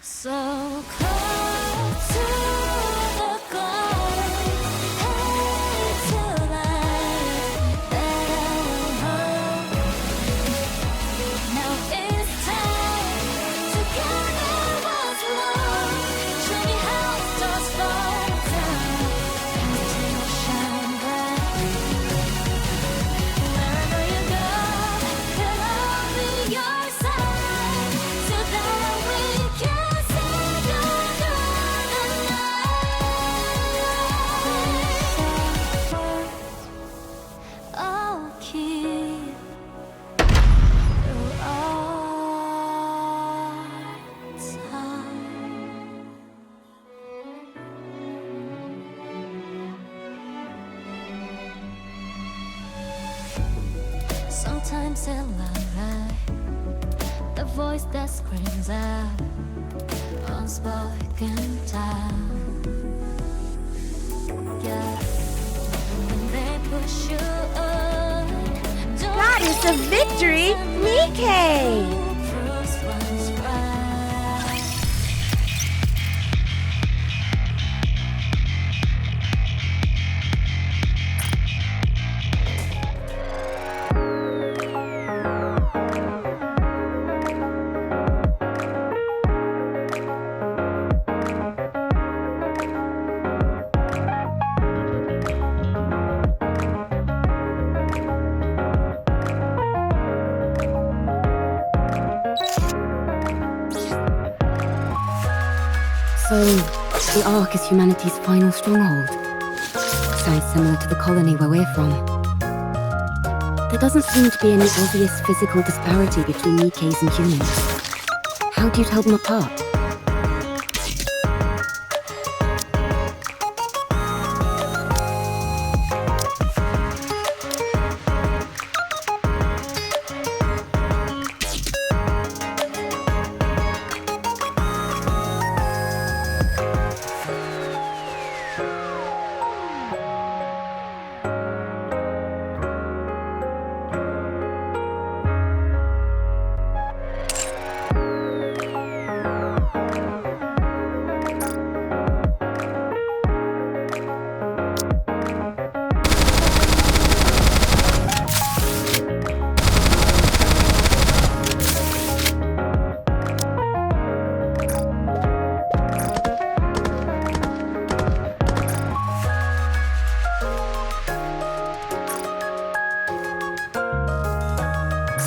So close to the goal, headed to life that I will hold. Now it's time to gather what's lost. Show me how stars fall down and still shine bright. Wherever you go, that I'll be your side, so that we can see under the night. I'll keep through all time. Sometimes in life, the voice that screams out unspoken time. Yeah, when they push you on, That is a victory, NIKKE! Proves one's right. So, the Ark is humanity's final stronghold. Sounds similar to the colony where we're from. There doesn't seem to be any obvious physical disparity between NIKKEs and humans. How do you tell them apart?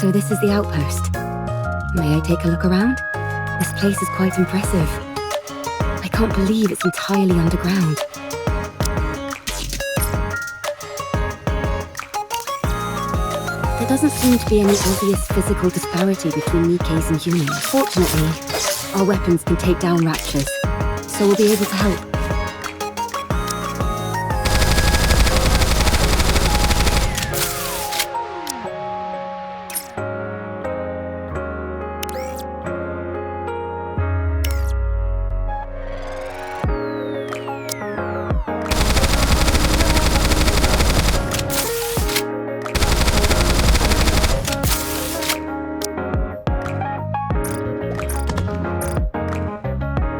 So this is the outpost. May I take a look around? This place is quite impressive. I can't believe it's entirely underground. There doesn't seem to be any obvious physical disparity between NIKKEs and humans. Fortunately, our weapons can take down raptors, so we'll be able to help.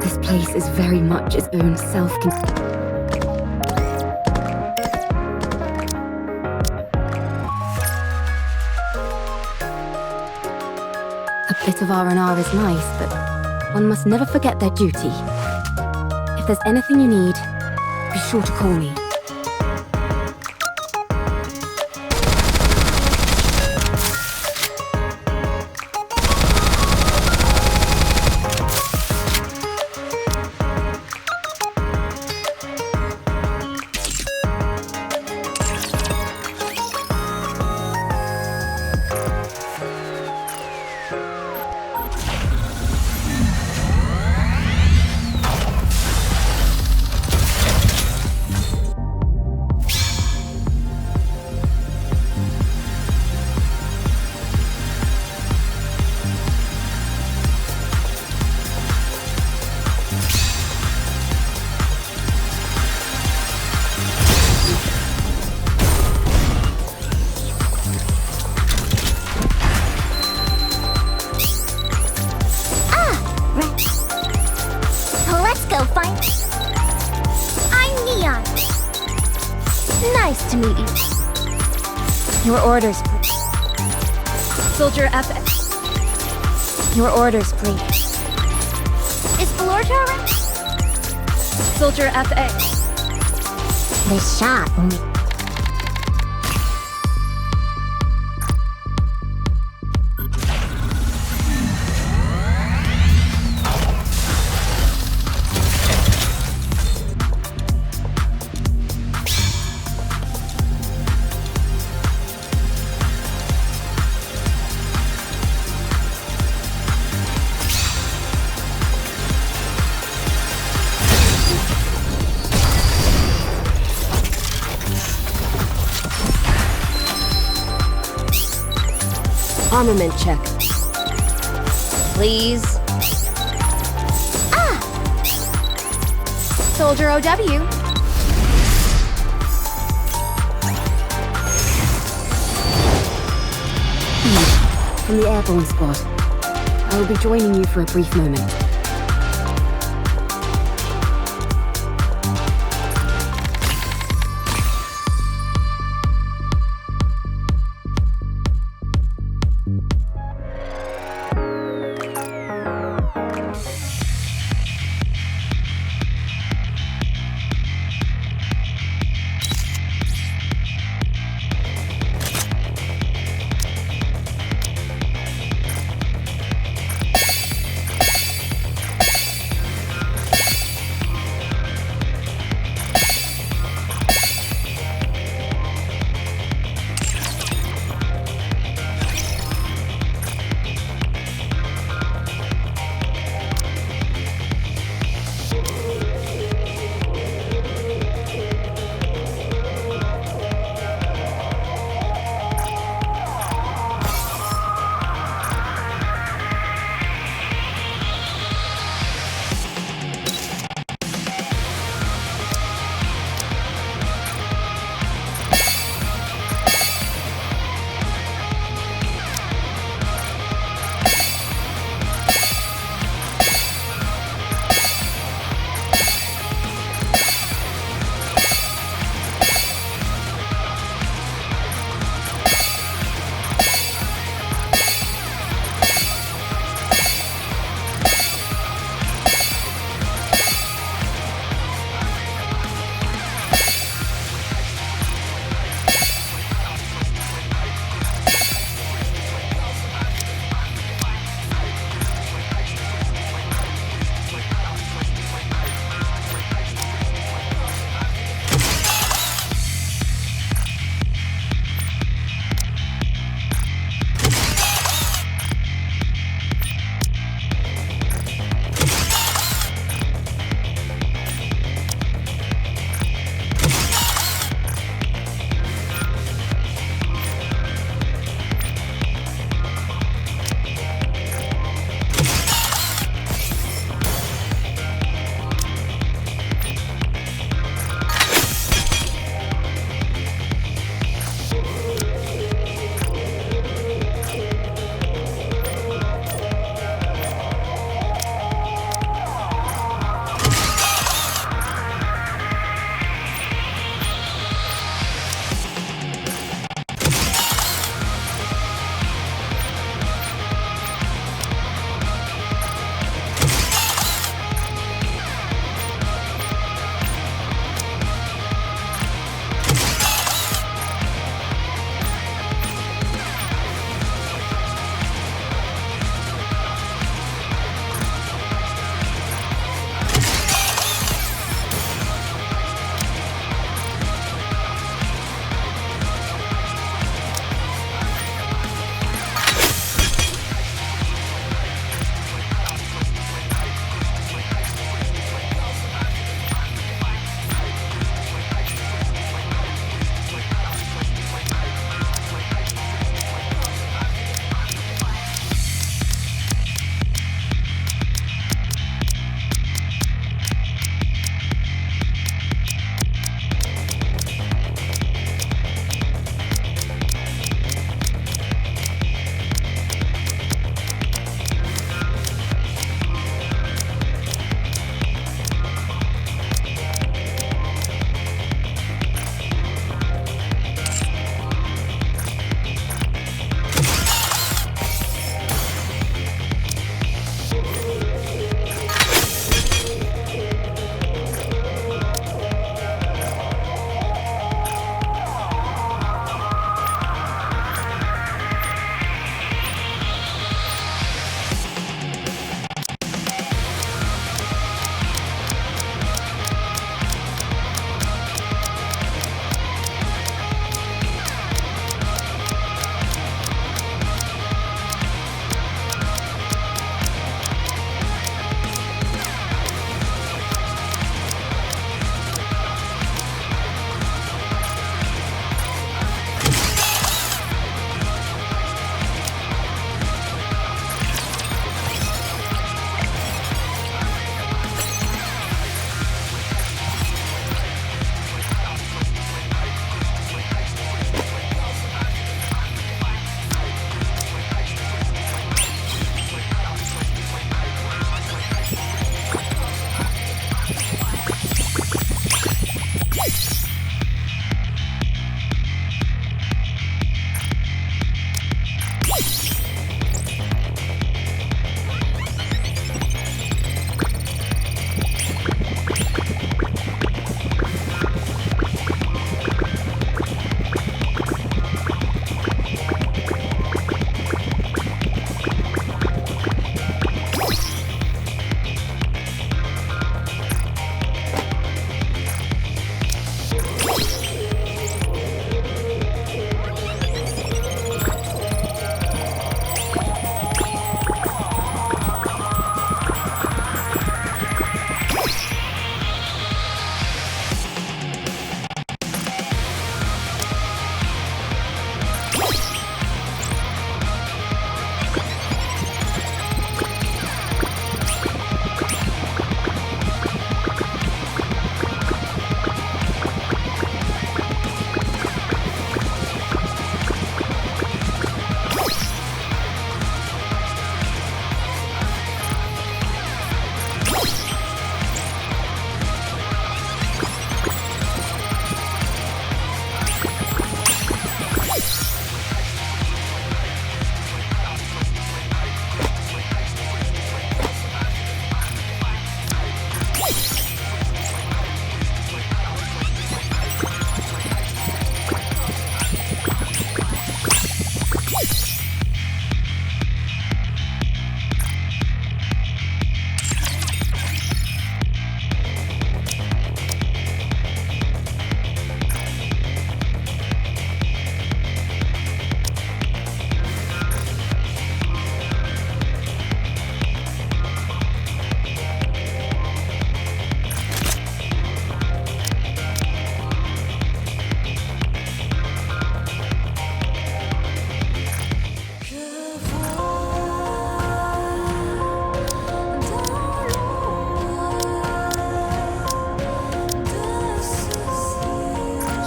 This place is very much its own A bit of R&R is nice, but one must never forget their duty. If there's anything you need, be sure to call me. Your orders, please. Soldier FA. Your orders, please. Is Florida around? Soldier FA. This shot. Armament check. Please. Soldier OW. From the airborne squad. I will be joining you for a brief moment.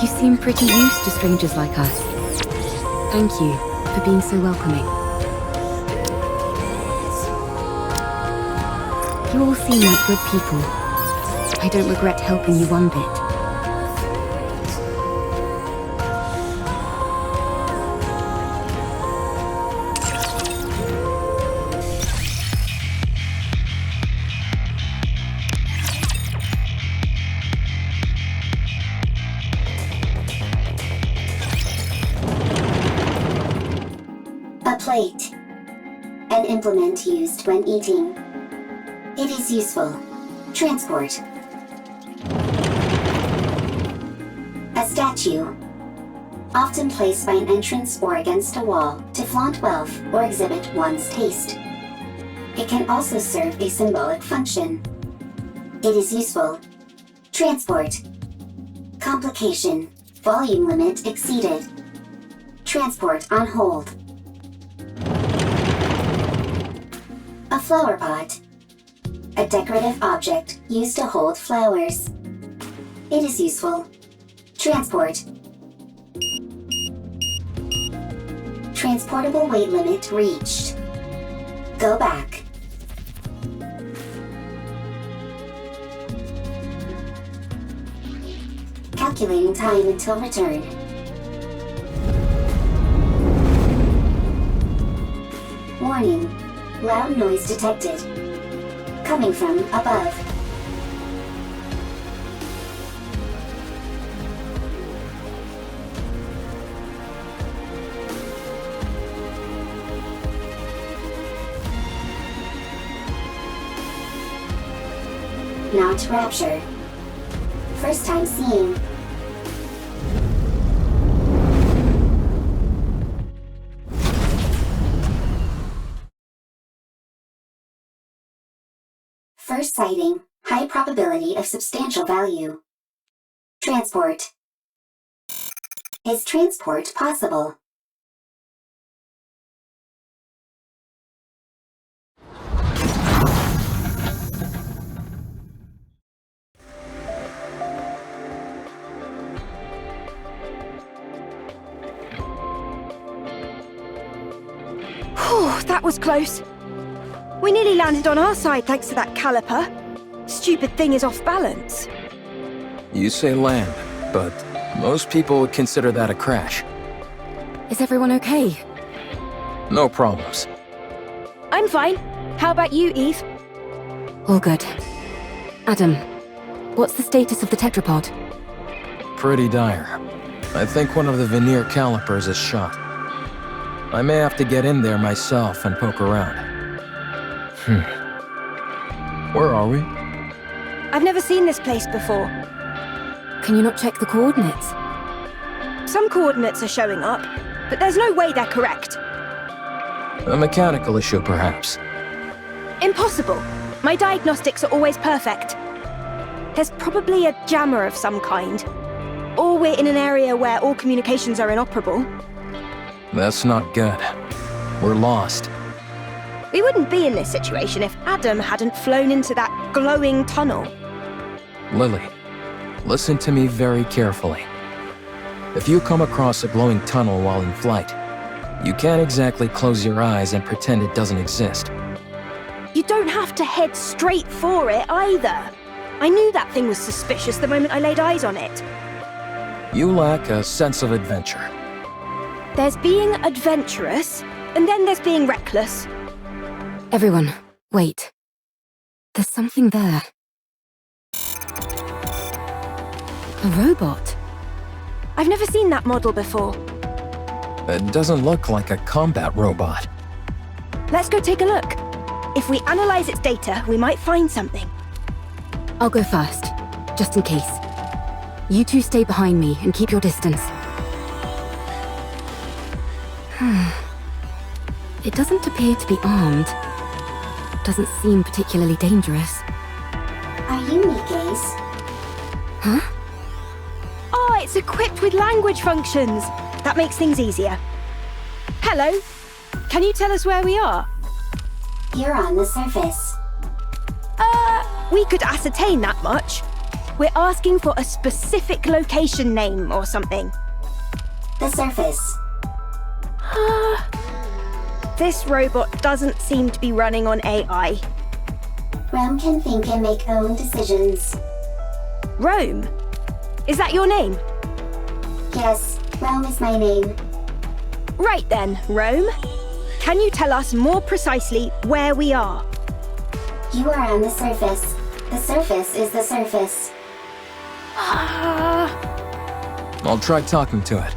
You seem pretty used to strangers like us. Thank you for being so welcoming. You all seem like good people. I don't regret helping you one bit. A plate. An implement used when eating. It is useful. Transport. A statue. Often placed by an entrance or against a wall to flaunt wealth or exhibit one's taste. It can also serve a symbolic function. It is useful. Transport. Complication. Volume limit exceeded. Transport on hold. A flower pot. A decorative object used to hold flowers. It is useful. Transport. Transportable weight limit reached. Go back. Calculating time until return. Warning. Loud noise detected. Coming from above. Not rapture. First time seeing. First sighting, high probability of substantial value. Transport. Is transport possible? Whew, that was close. We nearly landed on our side thanks to that caliper. Stupid thing is off balance. You say land, but most people would consider that a crash. Is everyone okay? No problems. I'm fine. How about you, Eve? All good. Adam, what's the status of the tetrapod? Pretty dire. I think one of the veneer calipers is shot. I may have to get in there myself and poke around. Where are we? I've never seen this place before. Can you not check the coordinates? Some coordinates are showing up, but there's no way they're correct. A mechanical issue, perhaps. Impossible. My diagnostics are always perfect. There's probably a jammer of some kind. Or we're in an area where all communications are inoperable. That's not good. We're lost. We wouldn't be in this situation if Adam hadn't flown into that glowing tunnel. Lily, listen to me very carefully. If you come across a glowing tunnel while in flight, you can't exactly close your eyes and pretend it doesn't exist. You don't have to head straight for it either. I knew that thing was suspicious the moment I laid eyes on it. You lack a sense of adventure. There's being adventurous, and then there's being reckless. Everyone, wait. There's something there. A robot? I've never seen that model before. It doesn't look like a combat robot. Let's go take a look. If we analyze its data, we might find something. I'll go first, just in case. You two stay behind me and keep your distance. It doesn't appear to be armed. Doesn't seem particularly dangerous. Are you NIKKE's? Huh? Oh, it's equipped with language functions. That makes things easier. Hello. Can you tell us where we are? You're on the surface. We could ascertain that much. We're asking for a specific location name or something. The surface. This robot doesn't seem to be running on AI. Rome can think and make own decisions. Rome? Is that your name? Yes, Rome is my name. Right then, Rome. Can you tell us more precisely where we are? You are on the surface. The surface is the surface. I'll try talking to it.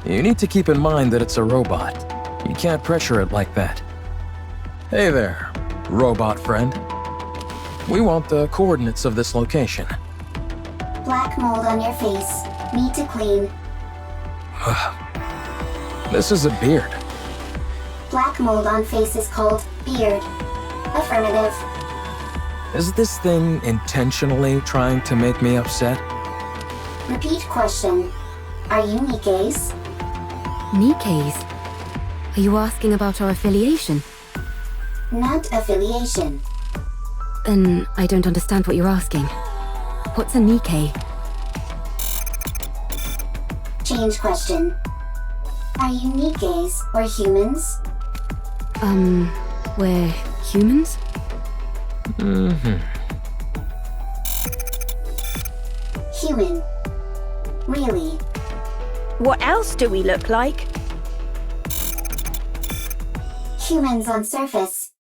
You need to keep in mind that it's a robot. You can't pressure it like that. Hey there, robot friend. We want the coordinates of this location. Black mold on your face. Need to clean. This is a beard. Black mold on face is called beard. Affirmative. Is this thing intentionally trying to make me upset? Repeat question. Are you NIKKE's? NIKKE's? Are you asking about our affiliation? Not affiliation. Then I don't understand what you're asking. What's a NIKKE? Change question. Are you NIKKE's or humans? We're humans? Human. Really? What else do we look like? Humans on surface.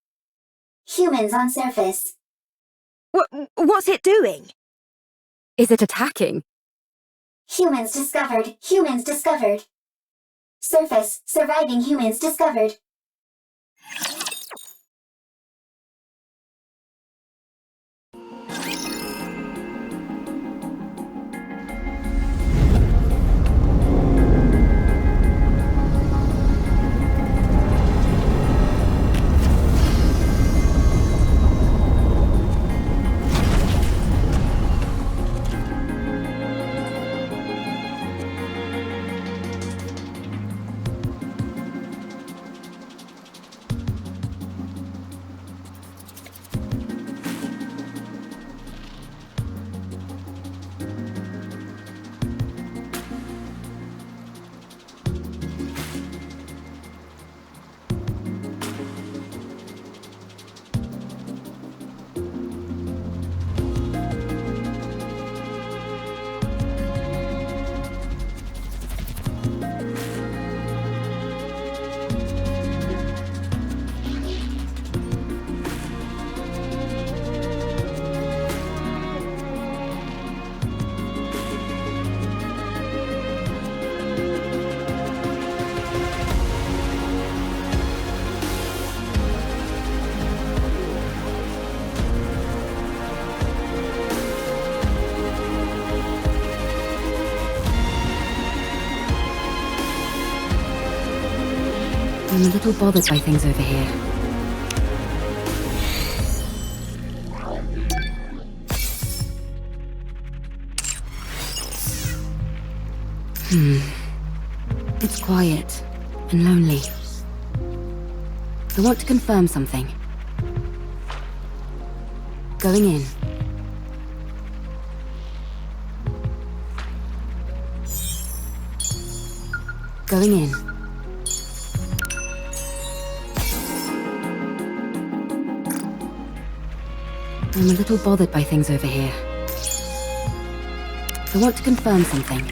Humans on surface. What's it doing? Is it attacking? Humans discovered. Humans discovered. Surface. Surviving humans discovered. I'm a little bothered by things over here. It's quiet and lonely. I want to confirm something. Going in. Going in. I'm a little bothered by things over here. I want to confirm something.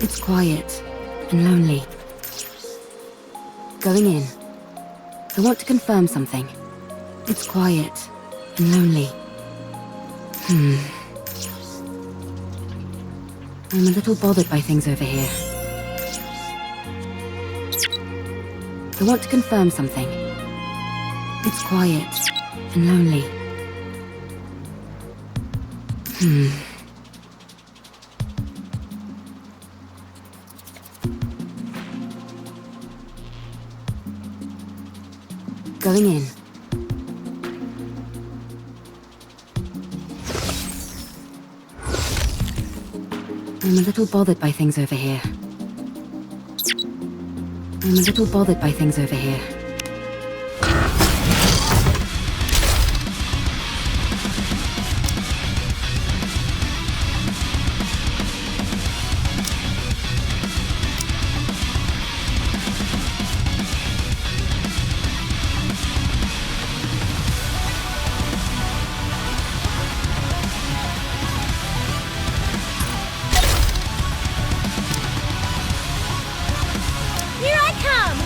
It's quiet and lonely. Going in. I want to confirm something. It's quiet and lonely. I'm a little bothered by things over here. I want to confirm something. It's quiet and lonely. Going in. I'm a little bothered by things over here. I'm a little bothered by things over here. Here I come!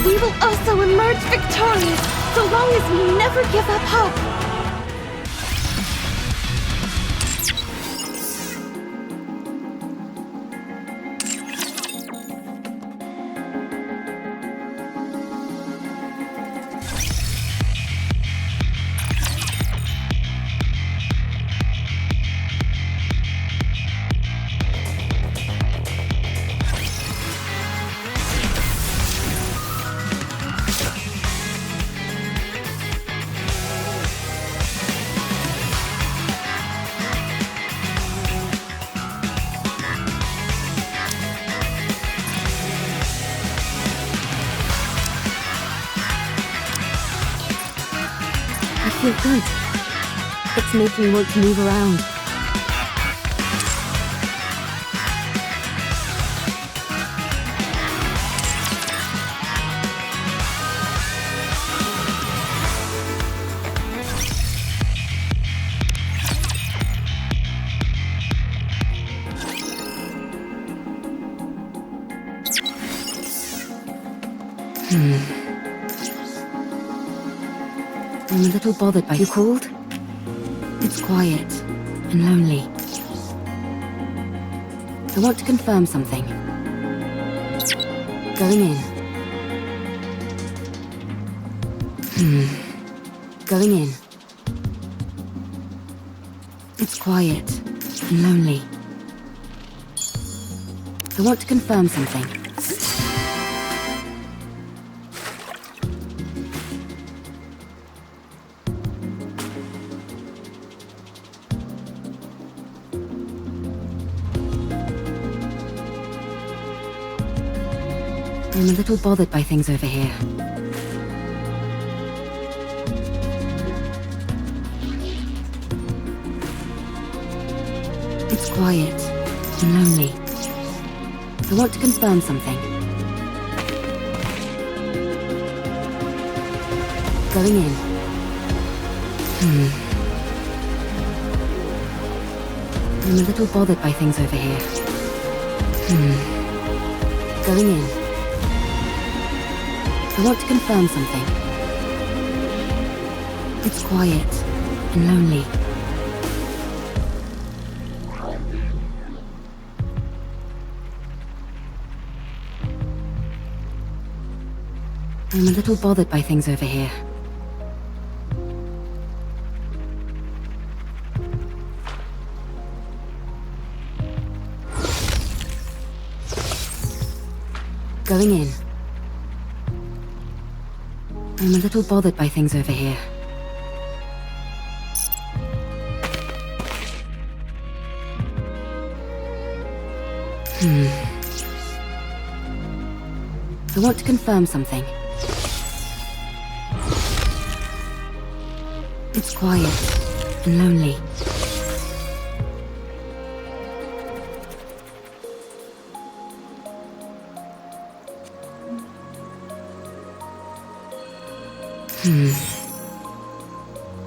We will also emerge victorious, so long as we never give up hope. I feel good. It's making me want to move around. I'm a little bothered by you called? It's quiet and lonely. I want to confirm something. Going in. Going in. It's quiet and lonely. I want to confirm something. I'm a little bothered by things over here. It's quiet and lonely. I want to confirm something. Going in. I'm a little bothered by things over here. Going in. I want to confirm something. It's quiet and lonely. I'm a little bothered by things over here. Going in. I'm a little bothered by things over here. I want to confirm something. It's quiet and lonely.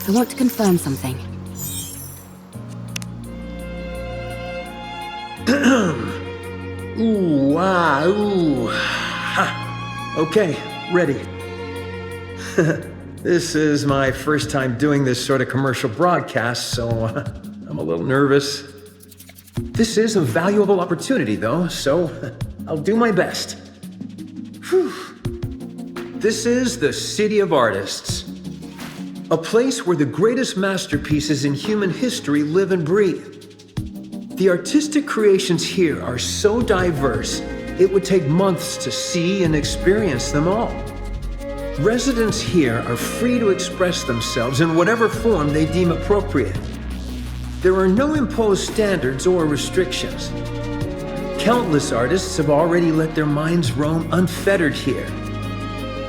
I want to confirm something. Ooh, ah, ooh. Ha. Okay, ready. This is my first time doing this sort of commercial broadcast, so I'm a little nervous. This is a valuable opportunity, though, so I'll do my best. Whew. This is the City of Artists. A place where the greatest masterpieces in human history live and breathe. The artistic creations here are so diverse, it would take months to see and experience them all. Residents here are free to express themselves in whatever form they deem appropriate. There are no imposed standards or restrictions. Countless artists have already let their minds roam unfettered here.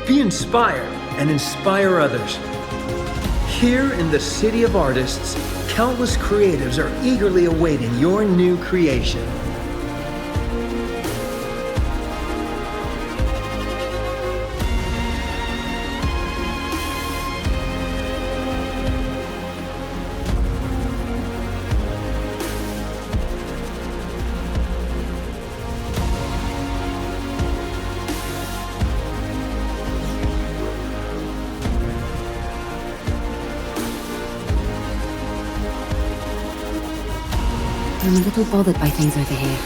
Be inspired and inspire others. Here in the City of Artists, countless creatives are eagerly awaiting your new creation. I'm a little bothered by things over here.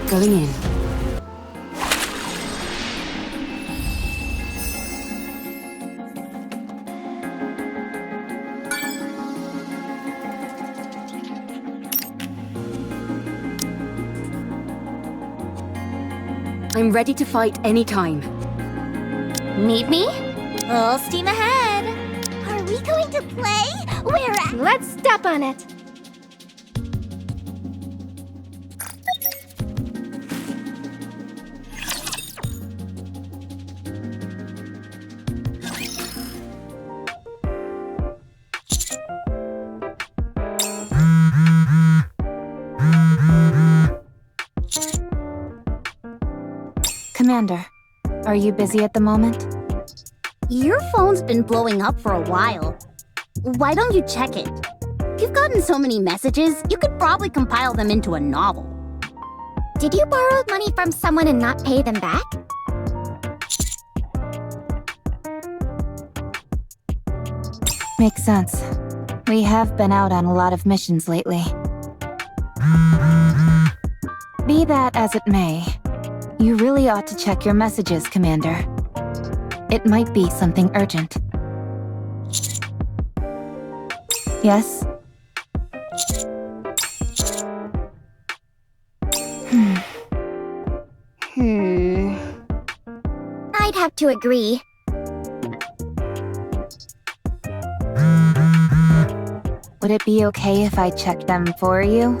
Going in. I'm ready to fight anytime. Need me? Full steam ahead. Are we going to play? Where at? Let's step on it. Commander, are you busy at the moment? Your phone's been blowing up for a while. Why don't you check it? You've gotten so many messages, you could probably compile them into a novel. Did you borrow money from someone and not pay them back? Makes sense. We have been out on a lot of missions lately. Be that as it may, you really ought to check your messages, Commander. It might be something urgent. Yes? I'd have to agree. Would it be okay if I checked them for you?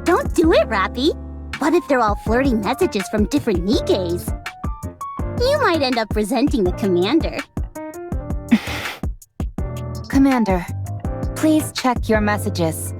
Don't do it, Rappy. What if they're all flirty messages from different NIKKEs? You might end up resenting the commander. Commander, please check your messages.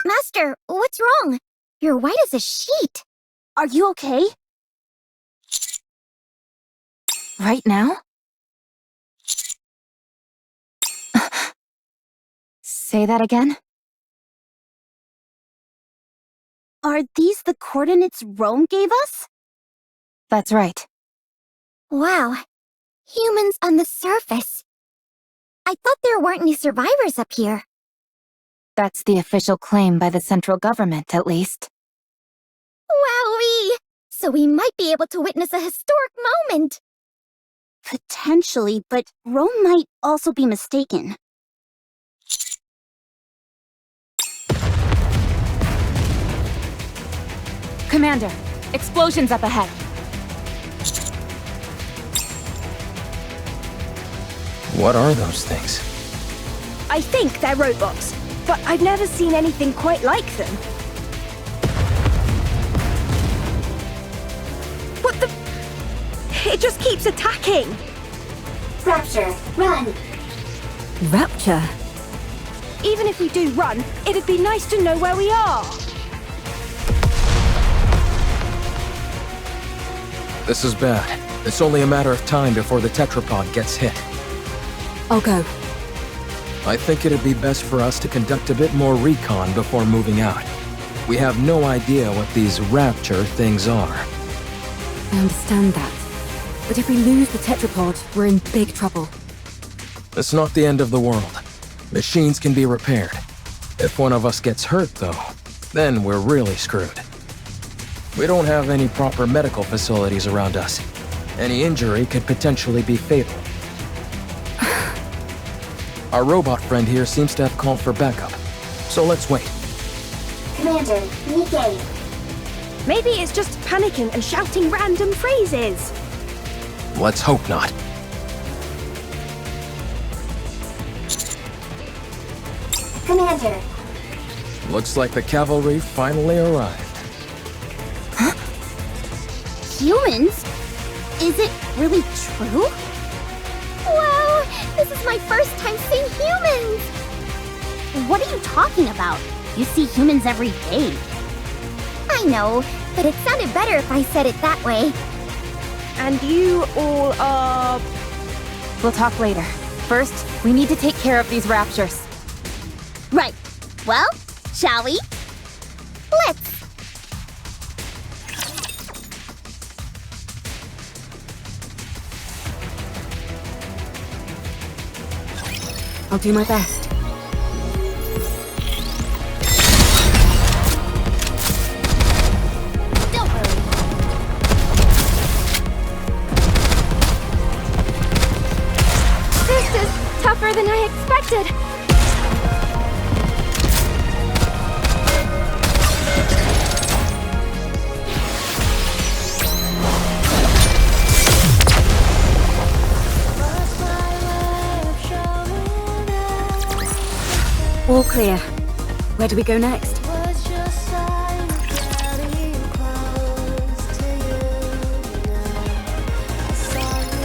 Master, what's wrong? You're white as a sheet. Are you okay? Right now? Say that again? Are these the coordinates Rome gave us? That's right. Wow. Humans on the surface. I thought there weren't any survivors up here. That's the official claim by the central government, at least. Wowee! So we might be able to witness a historic moment. Potentially, but Rome might also be mistaken. Commander, explosions up ahead. What are those things? I think they're robots, but I've never seen anything quite like them. What the? It just keeps attacking! Rapture, run! Rapture? Even if we do run, it'd be nice to know where we are. This is bad. It's only a matter of time before the tetrapod gets hit. I'll go. I think it'd be best for us to conduct a bit more recon before moving out. We have no idea what these rapture things are. I understand that. But if we lose the tetrapod, we're in big trouble. It's not the end of the world. Machines can be repaired. If one of us gets hurt, though, then we're really screwed. We don't have any proper medical facilities around us. Any injury could potentially be fatal. Our robot friend here seems to have called for backup, so let's wait. Commander, NIKKE. Maybe it's just panicking and shouting random phrases. Let's hope not. Commander, Looks like the cavalry finally arrived. Humans? Is it really true? Wow, this is my first time seeing humans! What are you talking about? You see humans every day. I know, but it sounded better if I said it that way. And you all are... We'll talk later. First, we need to take care of these raptures. Right. Well, shall we? Let's. I'll do my best. Don't worry. This is tougher than I expected. All clear. Where do we go next?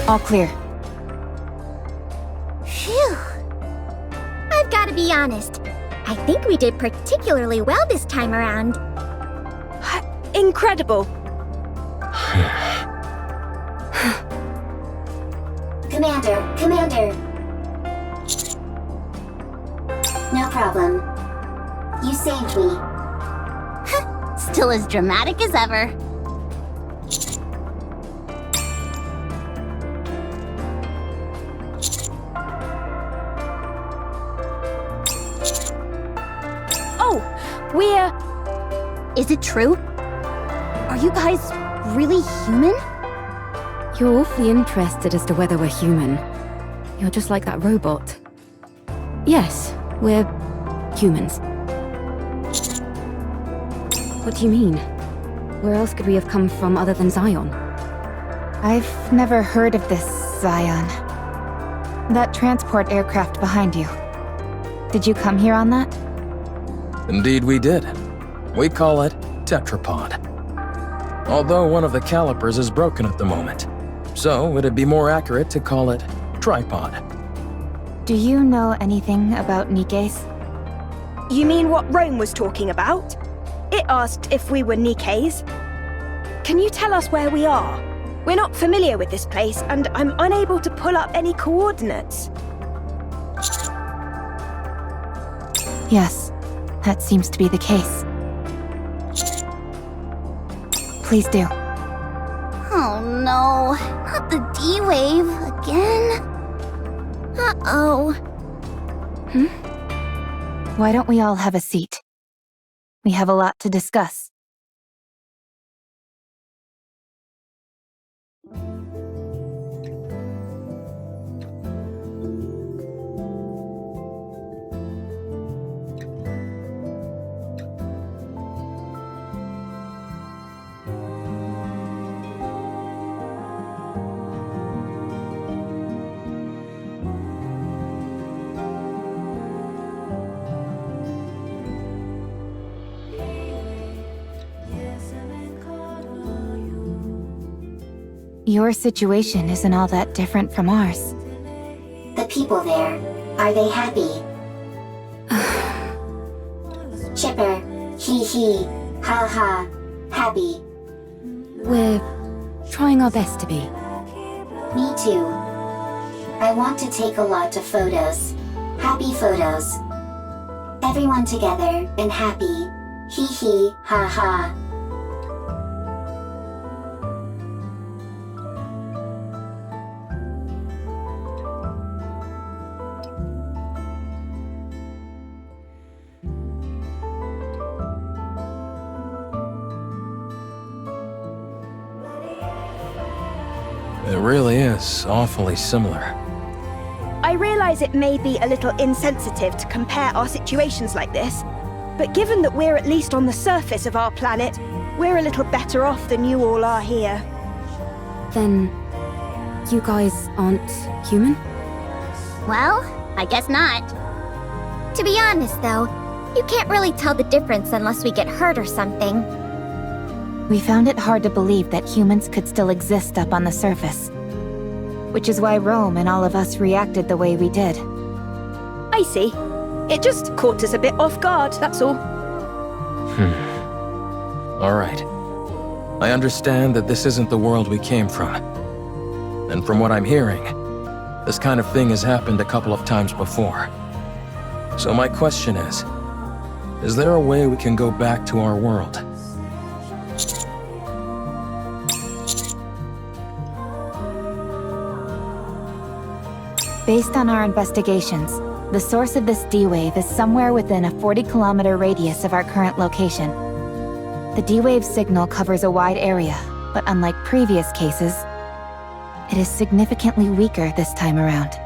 All clear. Phew. I've got to be honest. I think we did particularly well this time around. Incredible. Commander. No problem. You saved me. Still as dramatic as ever. Oh, we're... Is it true? Are you guys really human? You're awfully interested as to whether we're human. You're just like that robot. Yes, we're humans. What do you mean? Where else could we have come from other than Zion? I've never heard of this Zion. That transport aircraft behind you. Did you come here on that? Indeed we did. We call it tetrapod. Although one of the calipers is broken at the moment, so it'd be more accurate to call it tripod. Do you know anything about NIKKE's? You mean what Rome was talking about? It asked if we were NIKKE's. Can you tell us where we are? We're not familiar with this place, and I'm unable to pull up any coordinates. Yes, that seems to be the case. Please do. Oh no, not the D-Wave again. Uh-oh. Why don't we all have a seat? We have a lot to discuss. Your situation isn't all that different from ours. The people there, are they happy? chipper, hee hee, ha ha, happy. We're trying our best to be. Me too. I want to take a lot of photos. Happy photos. Everyone together and happy. Hee hee, ha ha. It really is awfully similar. I realize it may be a little insensitive to compare our situations like this, but given that we're at least on the surface of our planet, we're a little better off than you all are here. Then, you guys aren't human? Well, I guess not. To be honest, though, you can't really tell the difference unless we get hurt or something. We found it hard to believe that humans could still exist up on the surface. Which is why Rome and all of us reacted the way we did. I see. It just caught us a bit off guard, that's all. Alright. I understand that this isn't the world we came from. And from what I'm hearing, this kind of thing has happened a couple of times before. So my question is there a way we can go back to our world? Based on our investigations, the source of this D-wave is somewhere within a 40-kilometer radius of our current location. The D-wave signal covers a wide area, but unlike previous cases, it is significantly weaker this time around.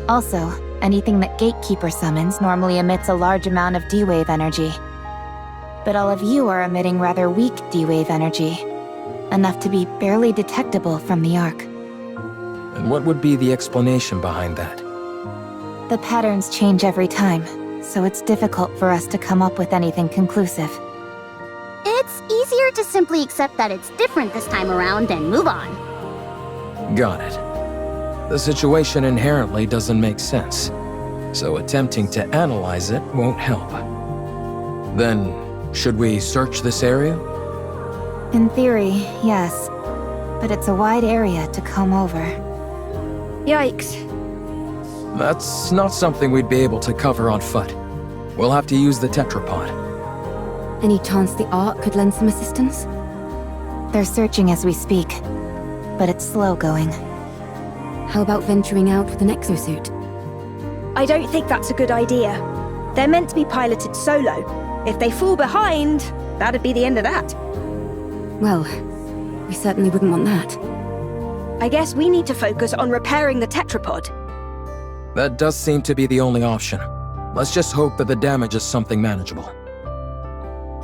Also, anything that Gatekeeper summons normally emits a large amount of D-wave energy. But all of you are emitting rather weak D-wave energy, enough to be barely detectable from the Ark. And what would be the explanation behind that? The patterns change every time, so it's difficult for us to come up with anything conclusive. It's easier to simply accept that it's different this time around and move on. Got it. The situation inherently doesn't make sense, so attempting to analyze it won't help. Then, should we search this area? In theory, yes. But it's a wide area to comb over. Yikes. That's not something we'd be able to cover on foot. We'll have to use the tetrapod. Any chance the Ark could lend some assistance? They're searching as we speak, but it's slow going. How about venturing out with an exosuit? I don't think that's a good idea. They're meant to be piloted solo. If they fall behind, that'd be the end of that. Well, we certainly wouldn't want that. I guess we need to focus on repairing the tetrapod. That does seem to be the only option. Let's just hope that the damage is something manageable.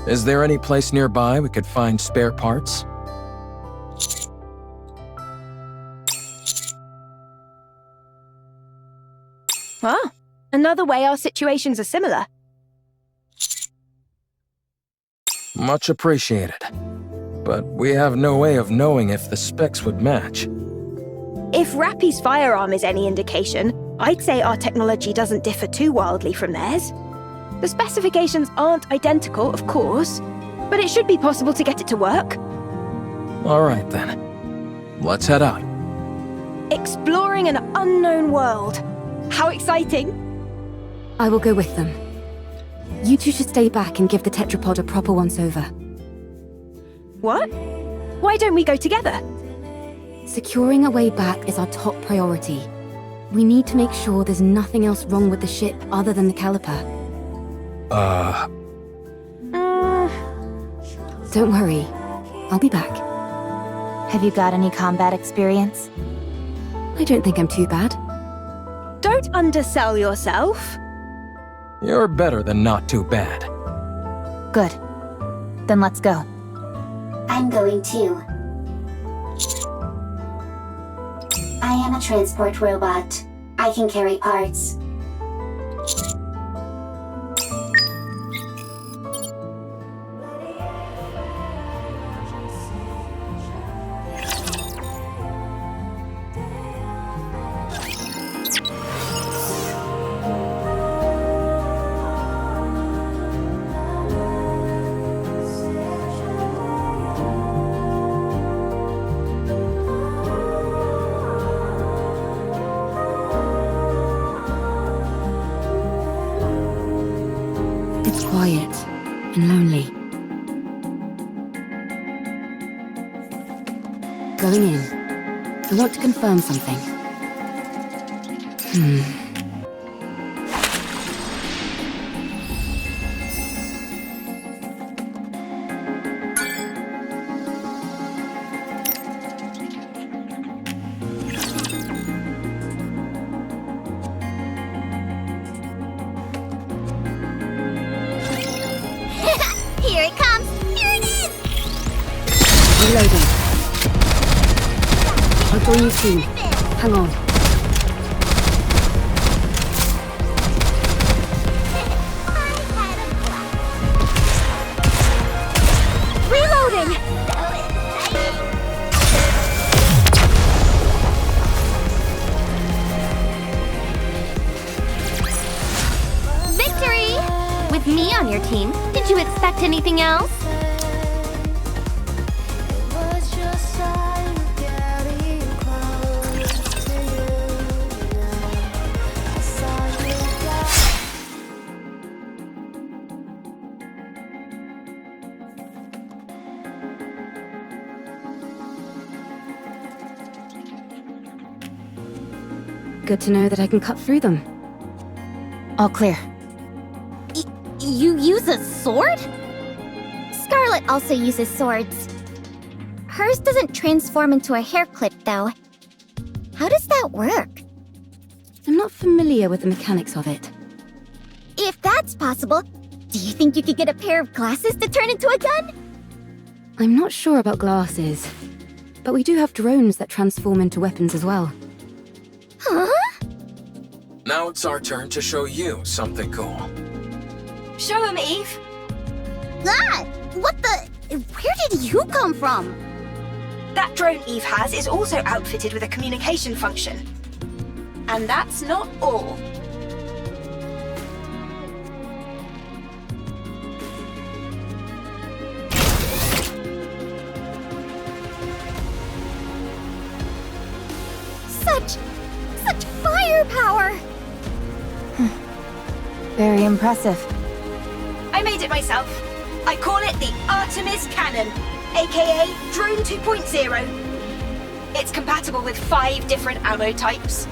Is there any place nearby we could find spare parts? Huh? Another way our situations are similar. Much appreciated. But we have no way of knowing if the specs would match. If Rappy's firearm is any indication, I'd say our technology doesn't differ too wildly from theirs. The specifications aren't identical, of course, but it should be possible to get it to work. Alright then. Let's head out. Exploring an unknown world. How exciting! I will go with them. You two should stay back and give the tetrapod a proper once-over. What? Why don't we go together? Securing a way back is our top priority. We need to make sure there's nothing else wrong with the ship other than the caliper. Don't worry. I'll be back. Have you got any combat experience? I don't think I'm too bad. Don't undersell yourself. You're better than not too bad. Good. Then let's go. I'm going too. I am a transport robot. I can carry parts. It's quiet and lonely. Going in. I want to confirm something. Here it comes! Here it is! Reloading. I'll join you soon. Hang on. Reloading! Victory! With me on your team, did you expect anything else? Good to know that I can cut through them. All clear. You use a sword? Scarlet also uses swords. Hers doesn't transform into a hair clip, though. How does that work? I'm not familiar with the mechanics of it. If that's possible, do you think you could get a pair of glasses to turn into a gun? I'm not sure about glasses, but we do have drones that transform into weapons as well. Huh? Now it's our turn to show you something cool. Show him, Eve. Ah! What the... Where did you come from? That drone Eve has is also outfitted with a communication function. And that's not all. Such firepower! Very impressive. I made it myself. I call it the Artemis Cannon, aka Drone 2.0. It's compatible with 5 different ammo types.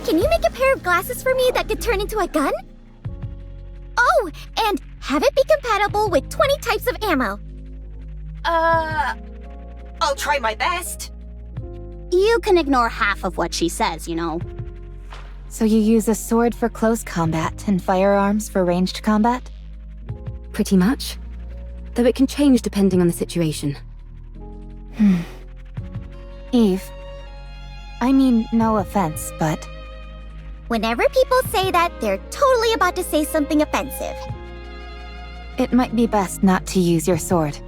Can you make a pair of glasses for me that could turn into a gun? Oh, and have it be compatible with 20 types of ammo. I'll try my best. You can ignore half of what she says, you know. So you use a sword for close combat and firearms for ranged combat? Pretty much. Though it can change depending on the situation. Eve. I mean, no offense, but Whenever people say that, they're totally about to say something offensive. it might be best not to use your sword.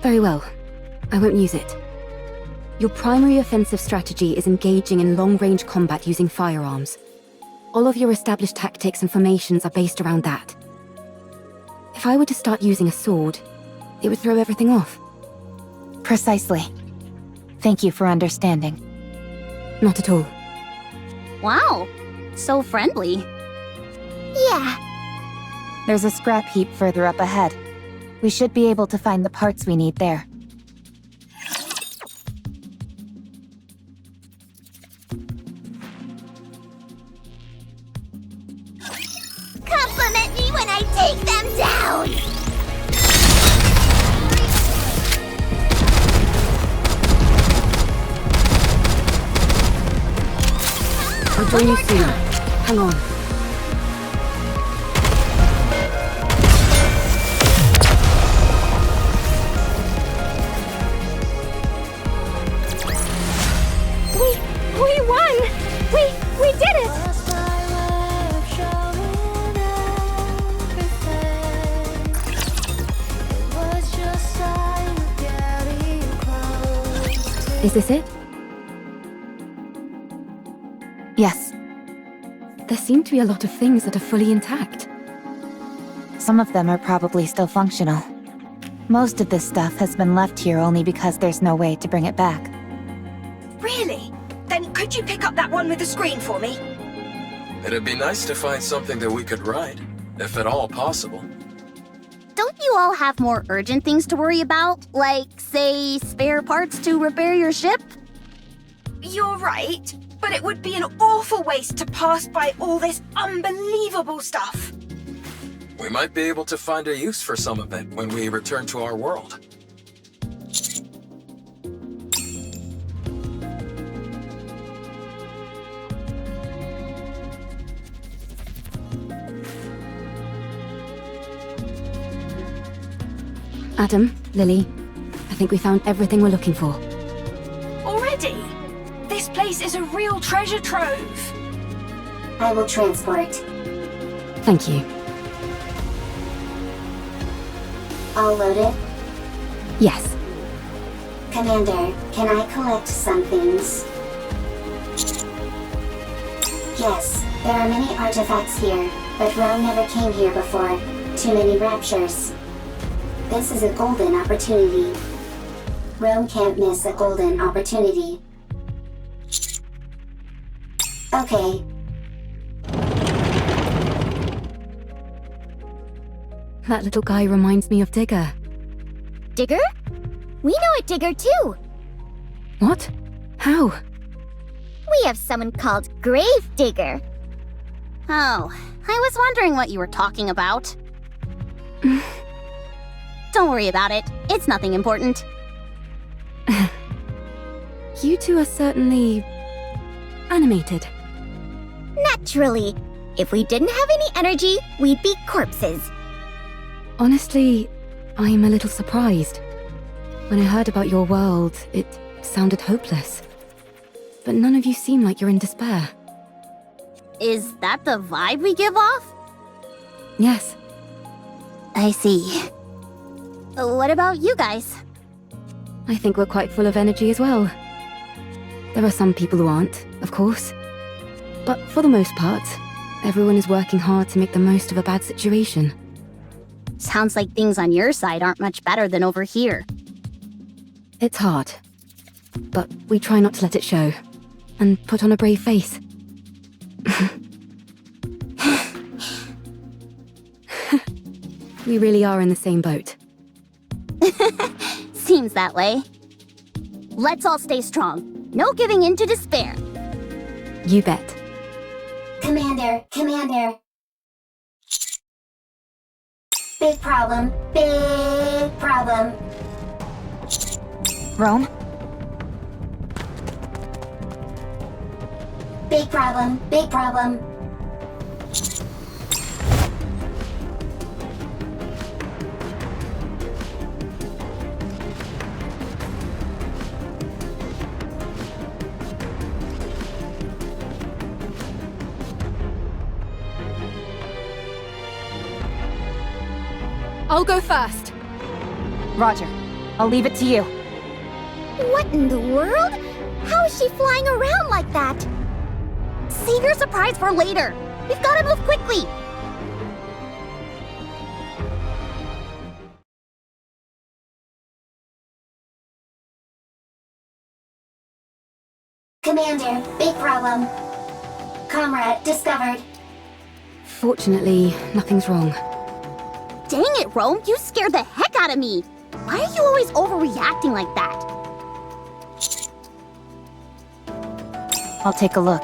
Very well. I won't use it. Your primary offensive strategy is engaging in long-range combat using firearms. All of your established tactics and formations are based around that. If I were to start using a sword, it would throw everything off. Precisely. Thank you for understanding. Not at all. Wow, so friendly. Yeah, There's a scrap heap further up ahead. We should be able to find the parts we need there. compliment me when I take them down! I'll join you soon. Hang on. We won! We did it! Is this it? Yes, There seem to be a lot of things that are fully intact. some of them are probably still functional. Most of this stuff has been left here only because there's no way to bring it back. Really? Then could you pick up that one with the screen for me? It'd be nice to find something that we could ride, if at all possible. Don't you all have more urgent things to worry about? Like, say, spare parts to repair your ship? You're right, but it would be an awful waste to pass by all this unbelievable stuff. We might be able to find a use for some of it when we return to our world. Adam, Lily, I think we found everything we're looking for. Already? This place is a real treasure trove. I will transport. Thank you. All loaded? Yes. Commander, can I collect some things? Yes, there are many artifacts here, but Rome never came here before. Too many raptures. This is a golden opportunity. Rome can't miss a golden opportunity. Okay. That little guy reminds me of Digger. Digger? We know a Digger too. What? How? We have someone called Grave Digger. Oh, I was wondering what you were talking about. Don't worry about it. It's nothing important. You two are certainly animated. Naturally. If we didn't have any energy, we'd be corpses. Honestly, I'm a little surprised. When I heard about your world, it sounded hopeless. But none of you seem like you're in despair. Is that the vibe we give off? Yes. I see. What about you guys? I think we're quite full of energy as well. There are some people who aren't, of course. But for the most part, everyone is working hard to make the most of a bad situation. Sounds like things on your side aren't much better than over here. It's hard. But we try not to let it show. And put on a brave face. We really are in the same boat. Seems that way. Let's all stay strong. No giving in to despair. You bet. Commander, Commander. Big problem, big problem. Rome? Big problem, big problem. I'll go first. Roger. I'll leave it to you. What in the world? How is she flying around like that? Save your surprise for later. We've got to move quickly. Commander, big problem. Comrade discovered. Fortunately, nothing's wrong. Dang it, Rome, you scared the heck out of me. Why are you always overreacting like that? I'll take a look.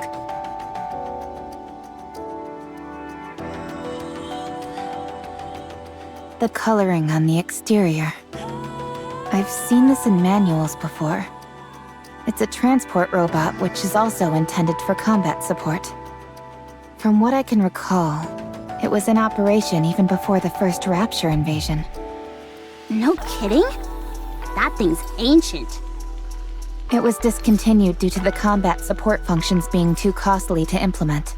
The coloring on the exterior. I've seen this in manuals before. It's a transport robot which is also intended for combat support. From what I can recall, it was in operation even before the first Rapture invasion. No kidding? That thing's ancient. It was discontinued due to the combat support functions being too costly to implement.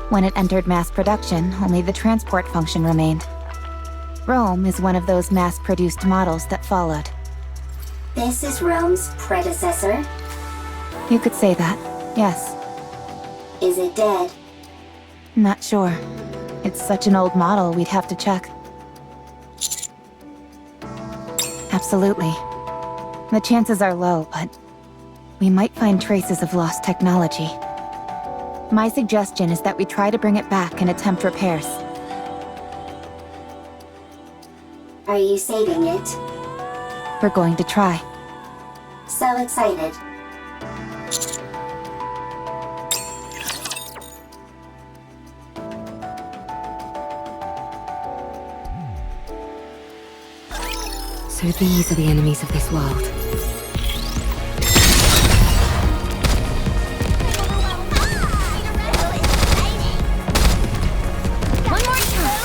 When it entered mass production, only the transport function remained. Rome is one of those mass-produced models that followed. This is Rome's predecessor. You could say that, yes. Is it dead? Not sure. It's such an old model, we'd have to check. Absolutely. The chances are low, but we might find traces of lost technology. My suggestion is that we try to bring it back and attempt repairs. Are you saving it? We're going to try. So excited. So these are the enemies of this world. One more time.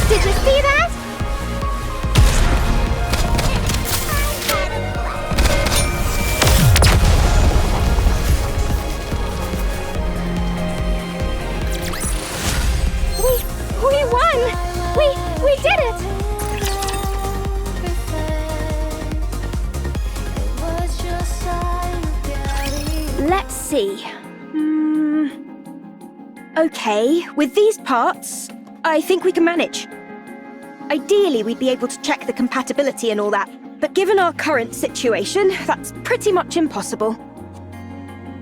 Did you see that? We won! We did it! Let's see. Okay, with these parts, I think we can manage. Ideally, we'd be able to check the compatibility and all that, but given our current situation, that's pretty much impossible.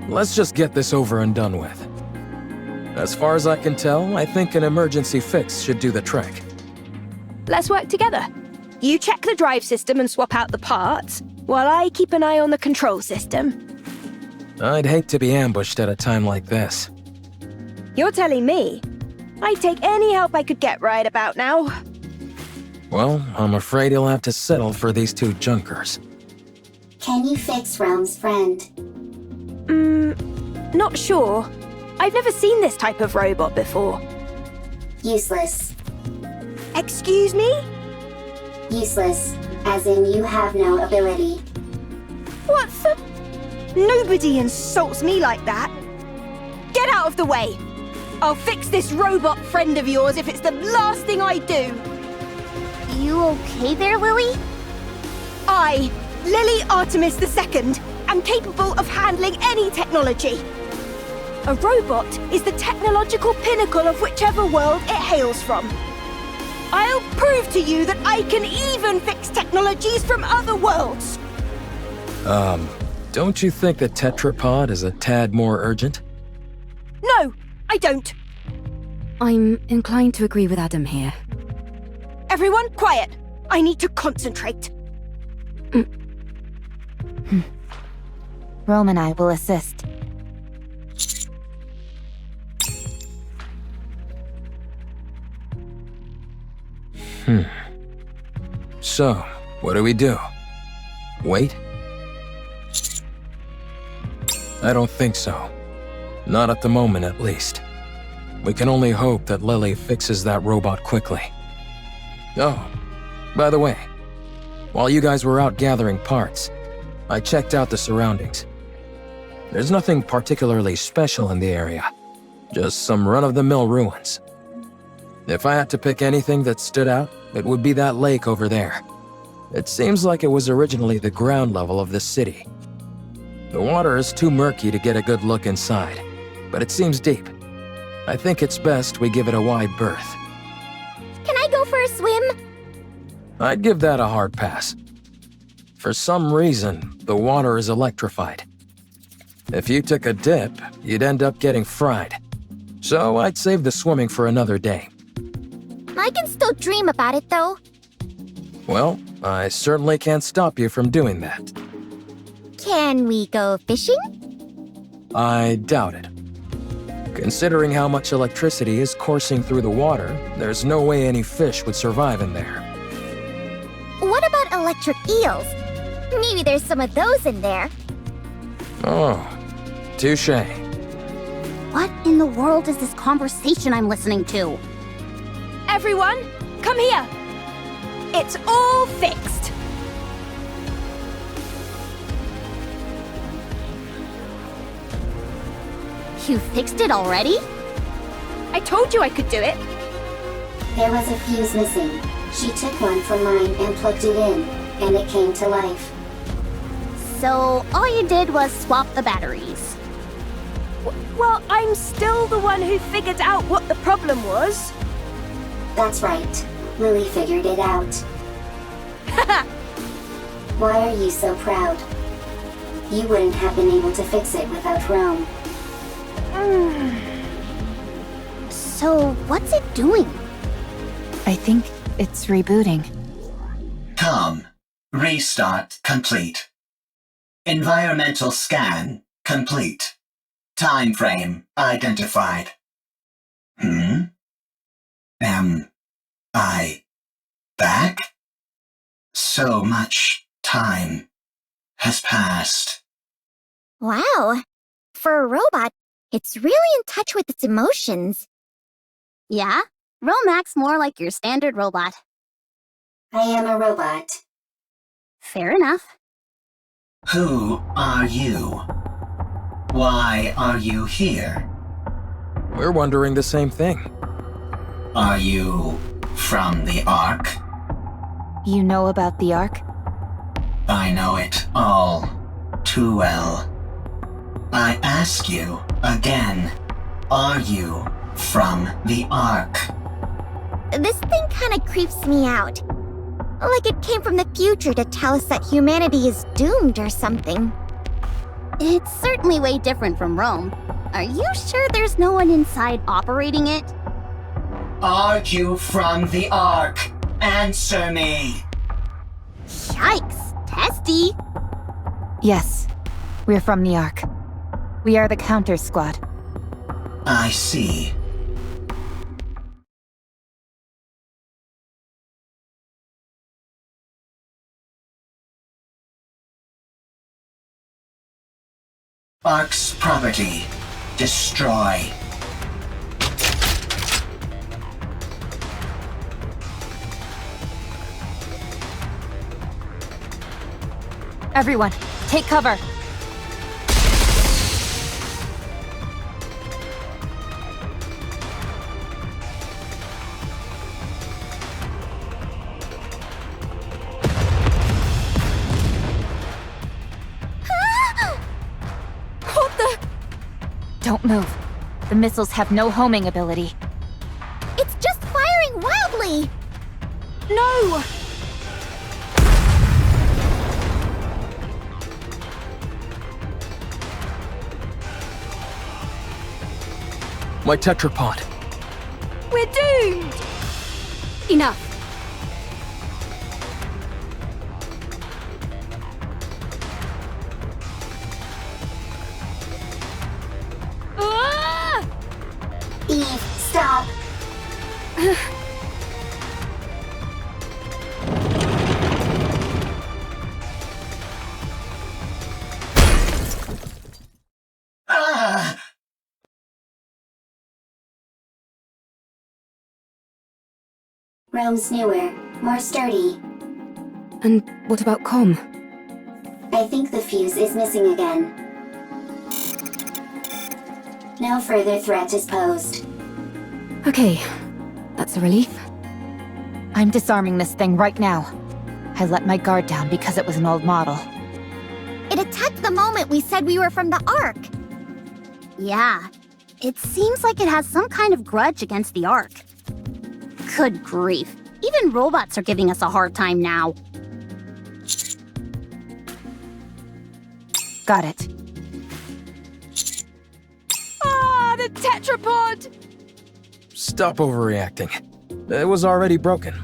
Let's just get this over and done with. As far as I can tell, I think an emergency fix should do the trick. Let's work together. You check the drive system and swap out the parts, while I keep an eye on the control system. I'd hate to be ambushed at a time like this. You're telling me? I'd take any help I could get right about now. Well, I'm afraid you'll have to settle for these two junkers. Can you fix Realm's friend? Not sure. I've never seen this type of robot before. Useless. Excuse me? Useless, as in you have no ability. What the? Nobody insults me like that. Get out of the way. I'll fix this robot friend of yours if it's the last thing I do. You okay there, Lily? I, Lily Artemis II, am capable of handling any technology. A robot is the technological pinnacle of whichever world it hails from. I'll prove to you that I can even fix technologies from other worlds. Don't you think the tetrapod is a tad more urgent? No, I don't. I'm inclined to agree with Adam here. Everyone, quiet. I need to concentrate. Rome and I will assist. So, what do we do? Wait? I don't think so. Not at the moment, at least. We can only hope that Lily fixes that robot quickly. Oh, by the way, while you guys were out gathering parts, I checked out the surroundings. There's nothing particularly special in the area, just some run-of-the-mill ruins. If I had to pick anything that stood out, it would be that lake over there. It seems like it was originally the ground level of the city. The water is too murky to get a good look inside, but it seems deep. I think it's best we give it a wide berth. Can I go for a swim? I'd give that a hard pass. For some reason, the water is electrified. If you took a dip, you'd end up getting fried. So I'd save the swimming for another day. I can still dream about it, though. Well, I certainly can't stop you from doing that. Can we go fishing? I doubt it. Considering how much electricity is coursing through the water, there's no way any fish would survive in there. What about electric eels? Maybe there's some of those in there. Oh, touché. What in the world is this conversation I'm listening to? Everyone, come here. It's all fixed. You fixed it already? I told you I could do it. There was a fuse missing. She took one from mine and plugged it in, and it came to life. So all you did was swap the batteries. Well, I'm still the one who figured out what the problem was. That's right. Lily figured it out. Why are you so proud? You wouldn't have been able to fix it without Rome. So, what's it doing? I think it's rebooting. Com. Restart complete. Environmental scan complete. Time frame identified. Am I back? So much time has passed. Wow. For a robot, it's really in touch with its emotions. Yeah? Romac's more like your standard robot. I am a robot. Fair enough. Who are you? Why are you here? We're wondering the same thing. Are you from the Ark? You know about the Ark? I know it all too well. I ask you again, are you from the Ark? This thing kinda creeps me out. Like it came from the future to tell us that humanity is doomed or something. It's certainly way different from Rome. Are you sure there's no one inside operating it? Are you from the Ark? Answer me! Yikes! Testy! Yes, we're from the Ark. We are the Counter Squad. I see. Ark's property. Destroy. Everyone, take cover! What the? Don't move. The missiles have no homing ability. It's just firing wildly! No! My tetrapod. We're doomed! Enough! Ah! Eve, stop! Ah! Rome's newer, more sturdy. And what about Com? I think the fuse is missing again. No further threat is posed. Okay, that's a relief. I'm disarming this thing right now. I let my guard down because it was an old model. It attacked the moment we said we were from the Ark. Yeah. It seems like it has some kind of grudge against the Ark. Good grief. Even robots are giving us a hard time now. Got it. Ah, the tetrapod! Stop overreacting. It was already broken.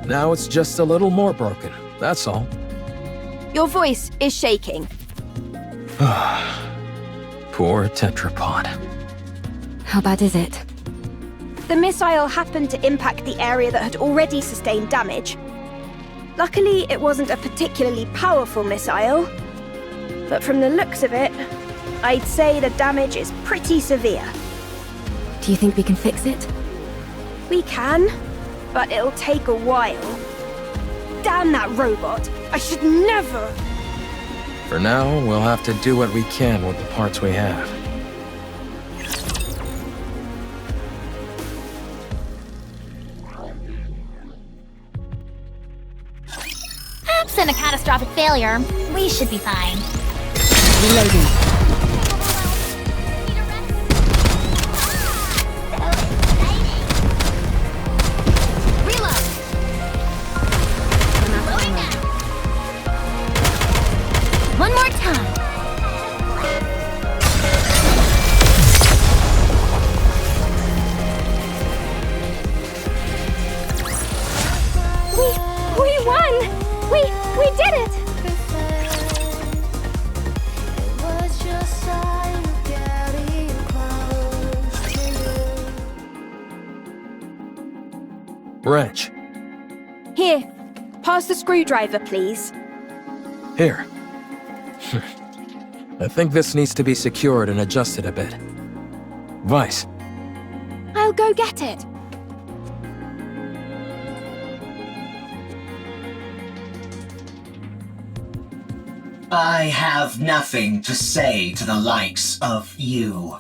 Now it's just a little more broken, that's all. Your voice is shaking. Poor tetrapod. How bad is it? The missile happened to impact the area that had already sustained damage. Luckily, it wasn't a particularly powerful missile. But from the looks of it, I'd say the damage is pretty severe. Do you think we can fix it? We can, but it'll take a while. Damn that robot! I should never! For now, we'll have to do what we can with the parts we have. Absent a catastrophic failure, we should be fine. Reloading. Reload! Loading now! One more time. Wrench. Here, pass the screwdriver, please. Here. I think this needs to be secured and adjusted a bit. Vice. I'll go get it. I have nothing to say to the likes of you.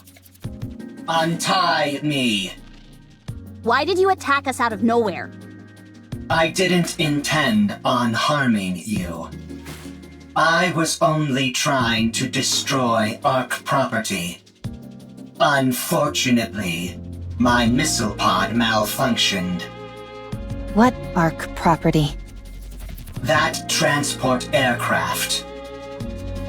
Untie me. Why did you attack us out of nowhere? I didn't intend on harming you. I was only trying to destroy Ark property. Unfortunately, my missile pod malfunctioned. What Ark property? That transport aircraft.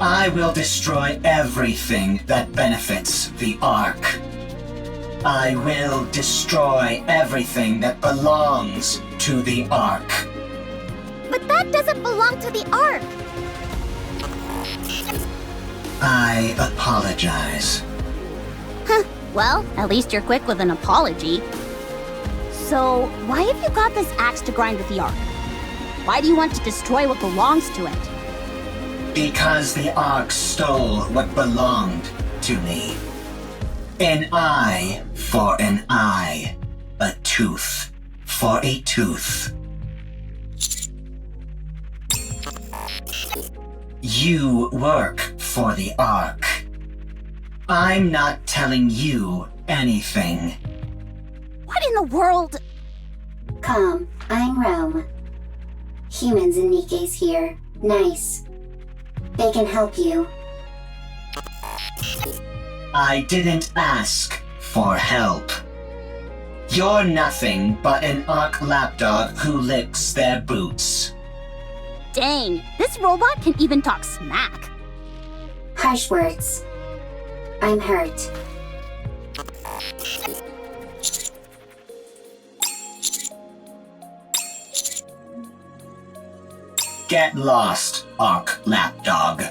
I will destroy everything that benefits the Ark. I will destroy everything that belongs to the Ark. But that doesn't belong to the Ark. I apologize. Huh. Well, at least you're quick with an apology. So, why have you got this axe to grind with the Ark? Why do you want to destroy what belongs to it? Because the Ark stole what belonged to me. An eye for an eye. A tooth for a tooth. You work for the Ark. I'm not telling you anything. What in the world? Calm, I'm Rome. Humans and NIKKE's here. Nice. They can help you. I didn't ask for help. You're nothing but an Ark lapdog who licks their boots. Dang, this robot can even talk smack. Harsh words. I'm hurt. Get lost, Ark lapdog.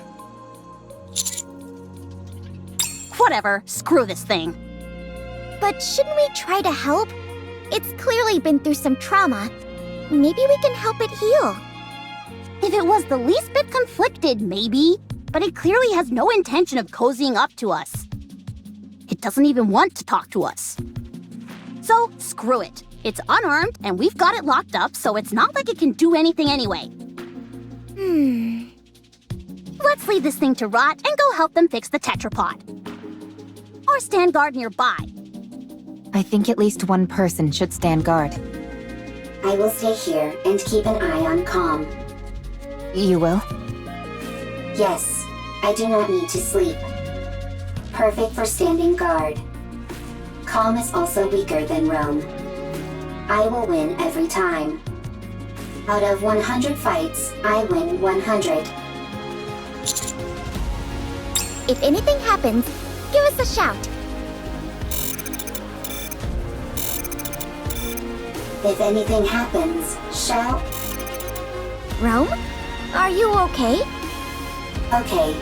Whatever, screw this thing. But shouldn't we try to help? It's clearly been through some trauma. Maybe we can help it heal. If it was the least bit conflicted, maybe. But it clearly has no intention of cozying up to us. It doesn't even want to talk to us. So, screw it. It's unarmed, and we've got it locked up, so it's not like it can do anything anyway. Let's leave this thing to rot and go help them fix the tetrapod. Or stand guard nearby. I think at least one person should stand guard. I will stay here and keep an eye on Calm. You will? Yes, I do not need to sleep. Perfect for standing guard. Calm is also weaker than Rome. I will win every time. Out of 100 fights, I win 100. If anything happens, give us a shout. If anything happens, shout. Rome? Are you okay? Okay.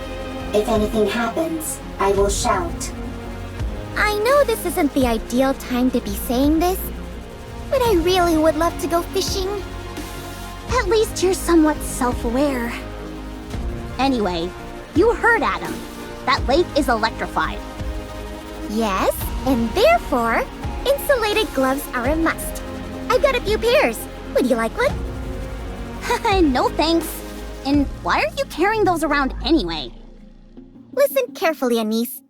If anything happens, I will shout. I know this isn't the ideal time to be saying this, but I really would love to go fishing. At least you're somewhat self-aware. Anyway, you heard Adam. That lake is electrified. Yes, and therefore, insulated gloves are a must. I've got a few pairs. Would you like one? No thanks. And why are you carrying those around anyway? Listen carefully, Anise.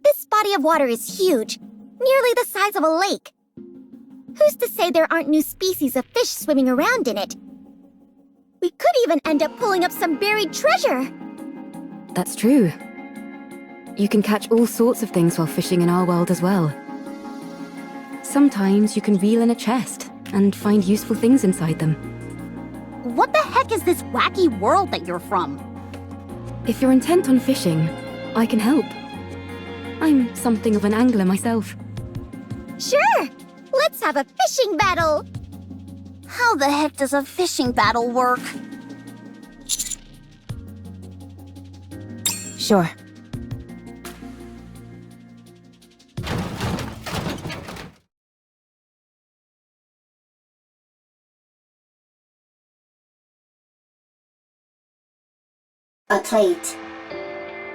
This body of water is huge, nearly the size of a lake. Who's to say there aren't new species of fish swimming around in it? We could even end up pulling up some buried treasure. That's true. You can catch all sorts of things while fishing in our world as well. Sometimes you can reel in a chest and find useful things inside them. What the heck is this wacky world that you're from? If you're intent on fishing, I can help. I'm something of an angler myself. Sure! Let's have a fishing battle! How the heck does a fishing battle work? Sure. A plate.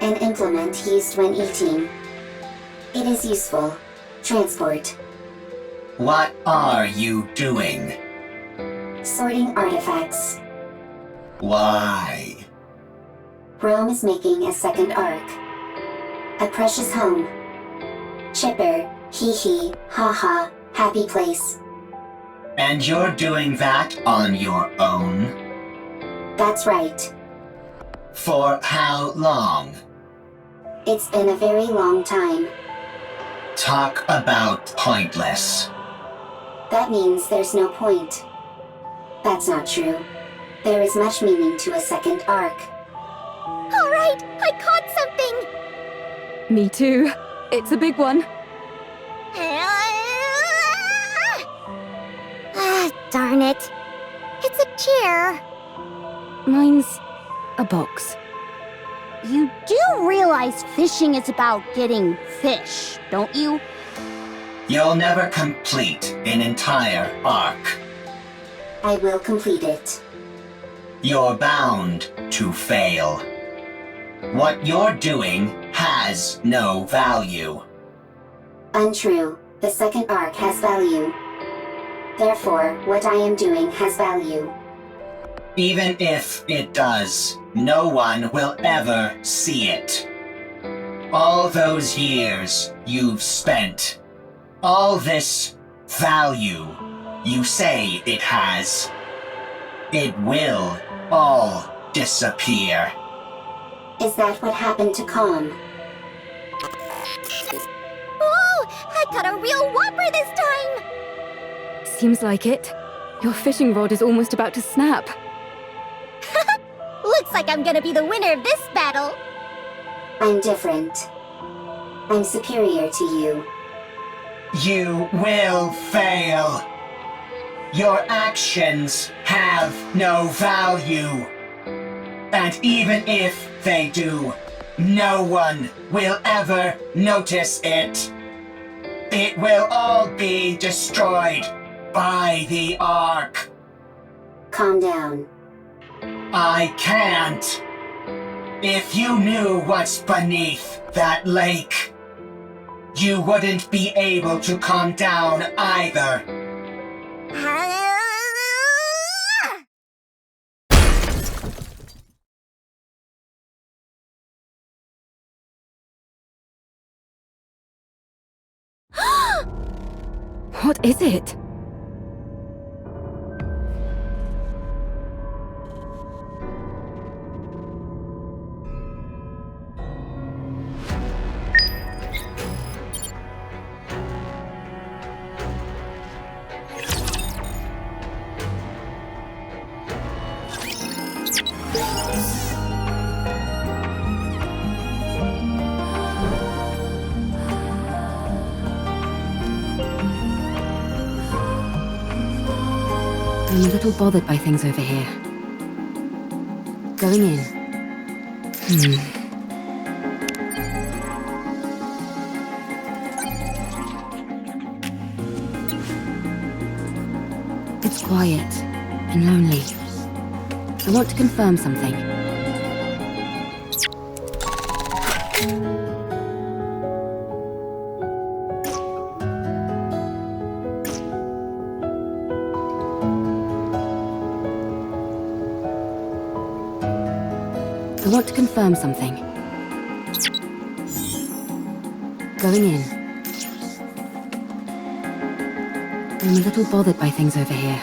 An implement used when eating. It is useful. Transport. What are you doing? Sorting artifacts. Why? Rome is making a second arc. A precious home. Chipper, hee hee, ha ha, happy place. And you're doing that on your own? That's right. For how long? It's been a very long time. Talk about pointless. That means there's no point. That's not true. There is much meaning to a second arc. All right, I caught something! Me too. It's a big one. Ah, darn it. It's a chair. Mine's a box. You do realize fishing is about getting fish, don't you? You'll never complete an entire arc. I will complete it. You're bound to fail. What you're doing has no value. Untrue. The second arc has value. Therefore, what I am doing has value. Even if it does, no one will ever see it. All those years you've spent, all this value you say it has, it will all disappear. Is that what happened to Calm? Oh, I got a real whopper this time! Seems like it. Your fishing rod is almost about to snap. Looks like I'm gonna be the winner of this battle. I'm different. I'm superior to you. You will fail. Your actions have no value. And even if they do, no one will ever notice it. It will all be destroyed by the Ark. Calm down. I can't. If you knew what's beneath that lake, you wouldn't be able to calm down either. What is it? I'm a little bothered by things over here. Going in. It's quiet and lonely. I want to confirm something. I want to confirm something. Going in. I'm a little bothered by things over here.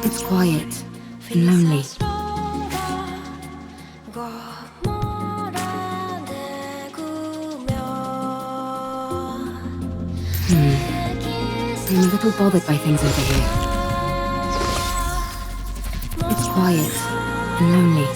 It's quiet and lonely. I'm a little bothered by things over here. It's quiet and lonely.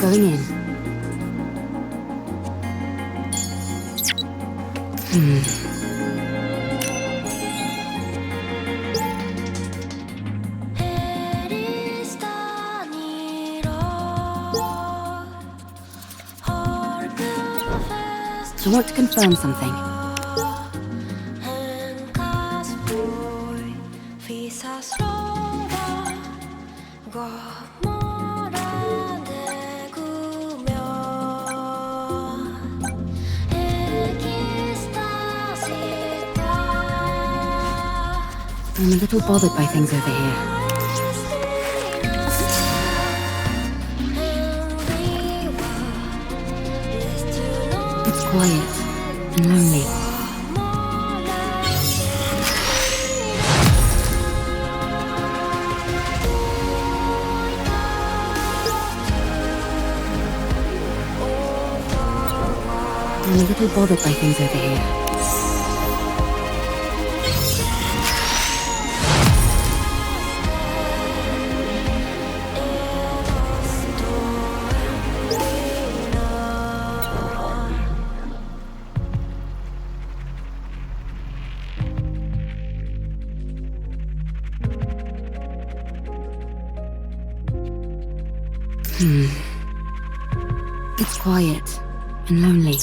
Going in. I want to confirm something. I'm a little bothered by things over here. It's quiet and lonely. I'm a little bothered by things over here. It's quiet and lonely.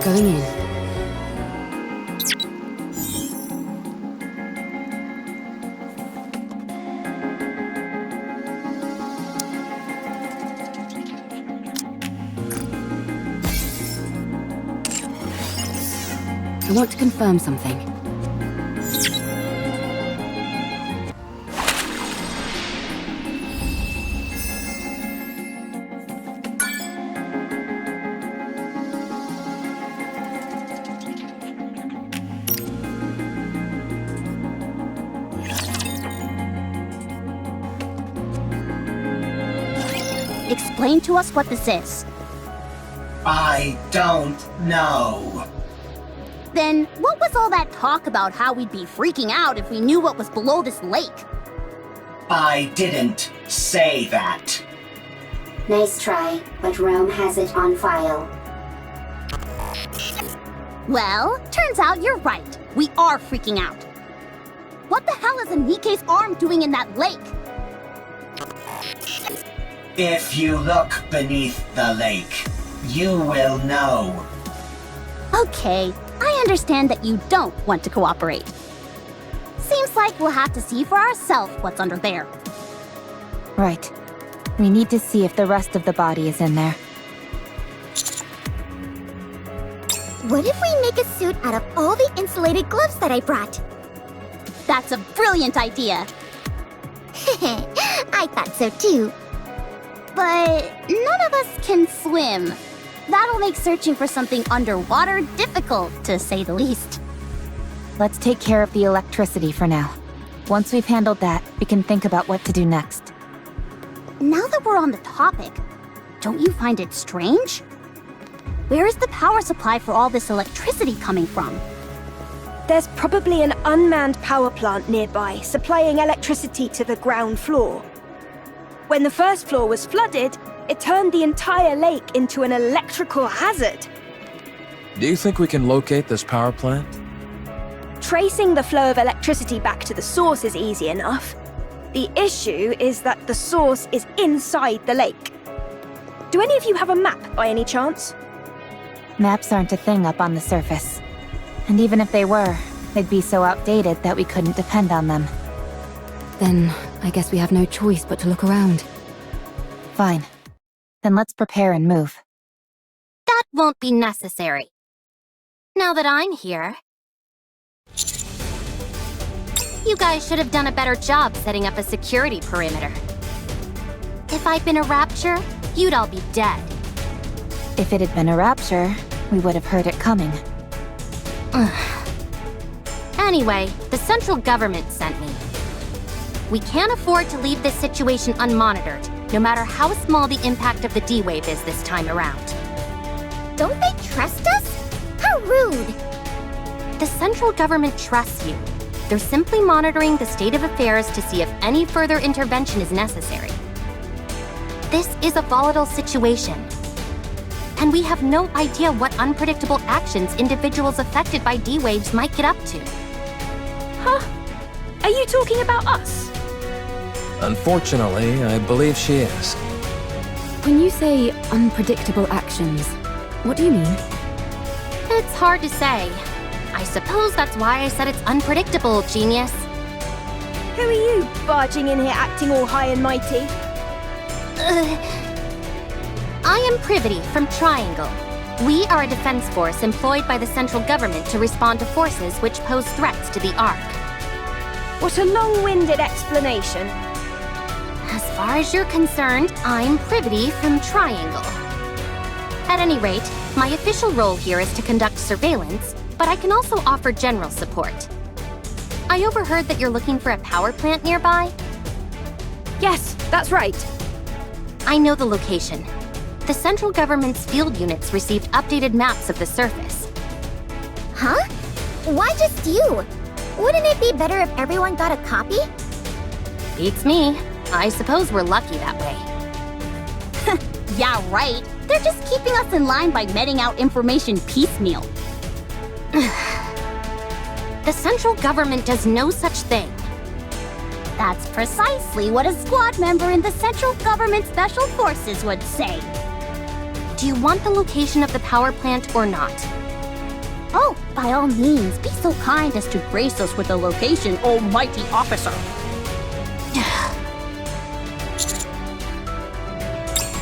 Going in. I want to confirm something. explain to us what this is. I don't know. Then what was all that talk about how we'd be freaking out if we knew what was below this lake? I didn't say that. Nice try, but Rome has it on file. Well, turns out you're right. We are freaking out. What the hell is a NIKKE's arm doing in that lake? If you look beneath the lake, you will know. Okay, I understand that you don't want to cooperate. Seems like we'll have to see for ourselves what's under there. Right. We need to see if the rest of the body is in there. What if we make a suit out of all the insulated gloves that I brought? That's a brilliant idea. I thought so too. But none of us can swim. That'll make searching for something underwater difficult, to say the least. Let's take care of the electricity for now. Once we've handled that, we can think about what to do next. Now that we're on the topic, don't you find it strange? Where is the power supply for all this electricity coming from? There's probably an unmanned power plant nearby, supplying electricity to the ground floor. When the first floor was flooded, it turned the entire lake into an electrical hazard. Do you think we can locate this power plant? Tracing the flow of electricity back to the source is easy enough. The issue is that the source is inside the lake. Do any of you have a map by any chance? Maps aren't a thing up on the surface. And even if they were, they'd be so outdated that we couldn't depend on them. Then, I guess we have no choice but to look around. Fine. Then let's prepare and move. That won't be necessary. Now that I'm here... You guys should have done a better job setting up a security perimeter. If I'd been a rapture, you'd all be dead. If it had been a rapture, we would have heard it coming. Anyway, the central government sent me. We can't afford to leave this situation unmonitored, no matter how small the impact of the D-Wave is this time around. Don't they trust us? How rude! The central government trusts you. They're simply monitoring the state of affairs to see if any further intervention is necessary. This is a volatile situation. And we have no idea what unpredictable actions individuals affected by D-Waves might get up to. Huh? Are you talking about us? Unfortunately, I believe she is. When you say unpredictable actions, what do you mean? It's hard to say. I suppose that's why I said it's unpredictable, genius. Who are you, barging in here acting all high and mighty? I am Privity from Triangle. We are a defense force employed by the central government to respond to forces which pose threats to the Ark. What a long-winded explanation. As far as you're concerned, I'm Privity from Triangle. At any rate, my official role here is to conduct surveillance, but I can also offer general support. I overheard that you're looking for a power plant nearby? Yes, that's right. I know the location. The central government's field units received updated maps of the surface. Huh? Why just you? Wouldn't it be better if everyone got a copy? Beats me. I suppose we're lucky that way. Yeah, right. They're just keeping us in line by meting out information piecemeal. The central government does no such thing. That's precisely what a squad member in the Central Government Special Forces would say. Do you want the location of the power plant or not? Oh, by all means, be so kind as to grace us with the location, almighty officer.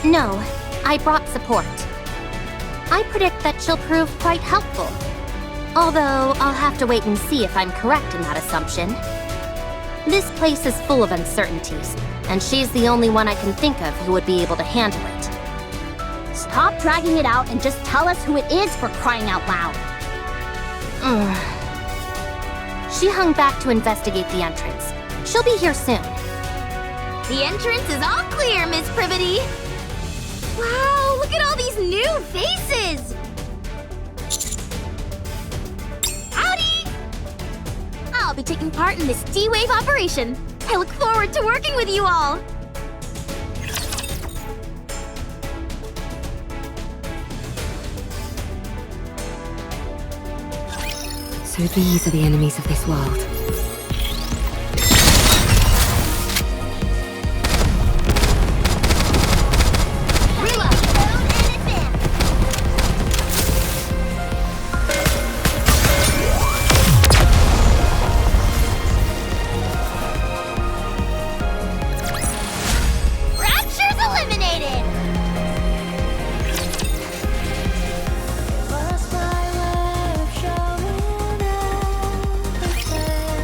No, I brought support. I predict that she'll prove quite helpful. Although, I'll have to wait and see if I'm correct in that assumption. This place is full of uncertainties, and she's the only one I can think of who would be able to handle it. Stop dragging it out and just tell us who it is, for crying out loud. She hung back to investigate the entrance. She'll be here soon. The entrance is all clear, Miss Privity. Wow, look at all these new faces! Howdy! I'll be taking part in this D-Wave operation. I look forward to working with you all. So these are the enemies of this world.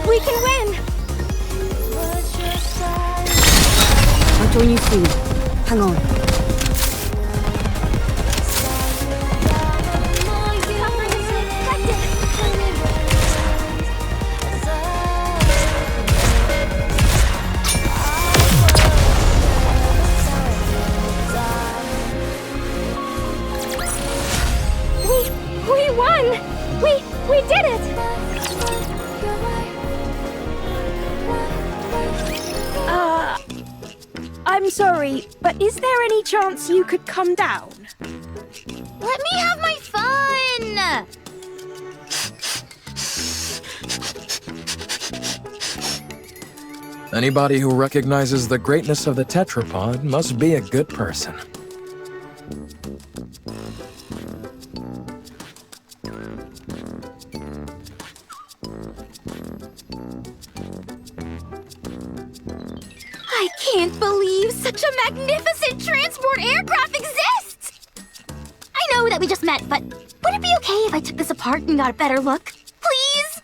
We can win! I'll join you soon. Hang on. We won! We did it! I'm sorry, but is there any chance you could come down? Let me have my fun! Anybody who recognizes the greatness of the tetrapod must be a good person. I can't believe such a magnificent transport aircraft exists! I know that we just met, but would it be okay if I took this apart and got a better look? Please?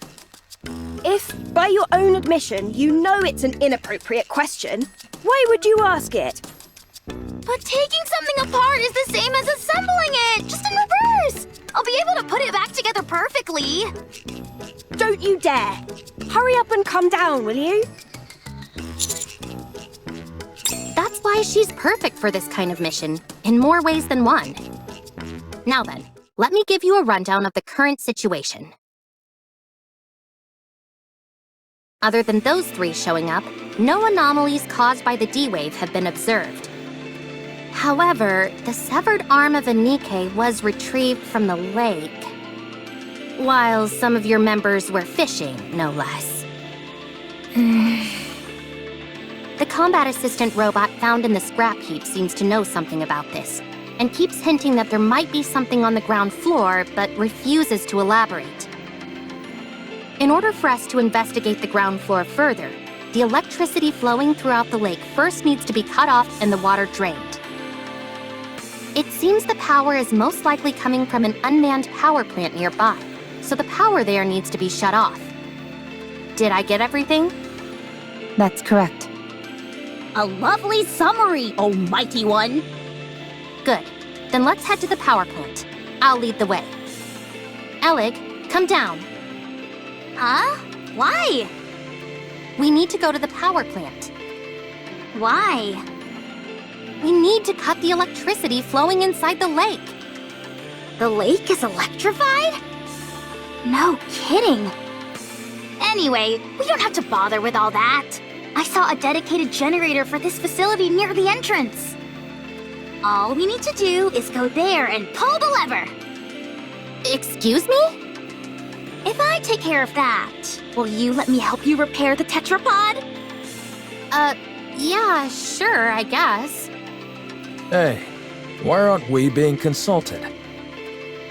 If, by your own admission, you know it's an inappropriate question, why would you ask it? But taking something apart is the same as assembling it, just in reverse! I'll be able to put it back together perfectly. Don't you dare! Hurry up and come down, will you? That's why she's perfect for this kind of mission, in more ways than one. Now then, let me give you a rundown of the current situation. Other than those three showing up, no anomalies caused by the D-Wave have been observed. However, the severed arm of a NIKKE was retrieved from the lake, while some of your members were fishing, no less. The combat assistant robot found in the scrap heap seems to know something about this, and keeps hinting that there might be something on the ground floor, but refuses to elaborate. In order for us to investigate the ground floor further, the electricity flowing throughout the lake first needs to be cut off and the water drained. It seems the power is most likely coming from an unmanned power plant nearby, so the power there needs to be shut off. Did I get everything? That's correct. A lovely summary, oh mighty one. Good. Then let's head to the power plant. I'll lead the way. Elig, come down. Huh? Why? We need to go to the power plant. Why? We need to cut the electricity flowing inside the lake. The lake is electrified? No kidding. Anyway, we don't have to bother with all that. I saw a dedicated generator for this facility near the entrance. All we need to do is go there and pull the lever. Excuse me? If I take care of that, will you let me help you repair the tetrapod? Yeah, sure, I guess. Hey, why aren't we being consulted?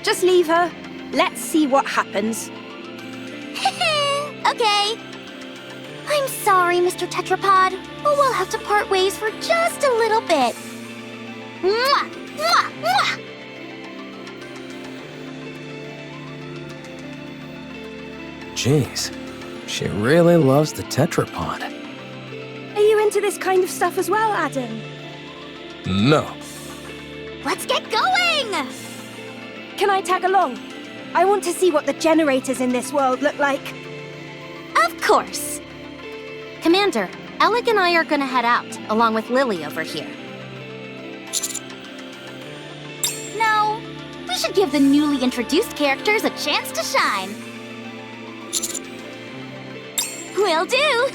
Just leave her. Let's see what happens. Okay. I'm sorry, Mr. Tetrapod, but we'll have to part ways for just a little bit. Mwah! Mwah! Mwah! Jeez, she really loves the tetrapod. Are you into this kind of stuff as well, Adam? No. Let's get going! Can I tag along? I want to see what the generators in this world look like. Of course. Commander, Elig and I are gonna head out, along with Lily over here. should give the newly introduced characters a chance to shine. Will do!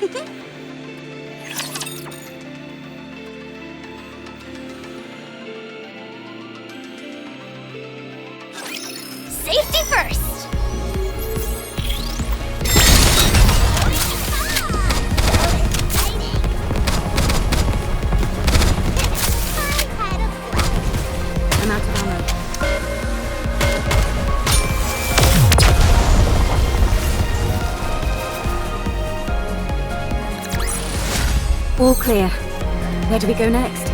Safety first! I'm out of ammo. All clear. Where do we go next?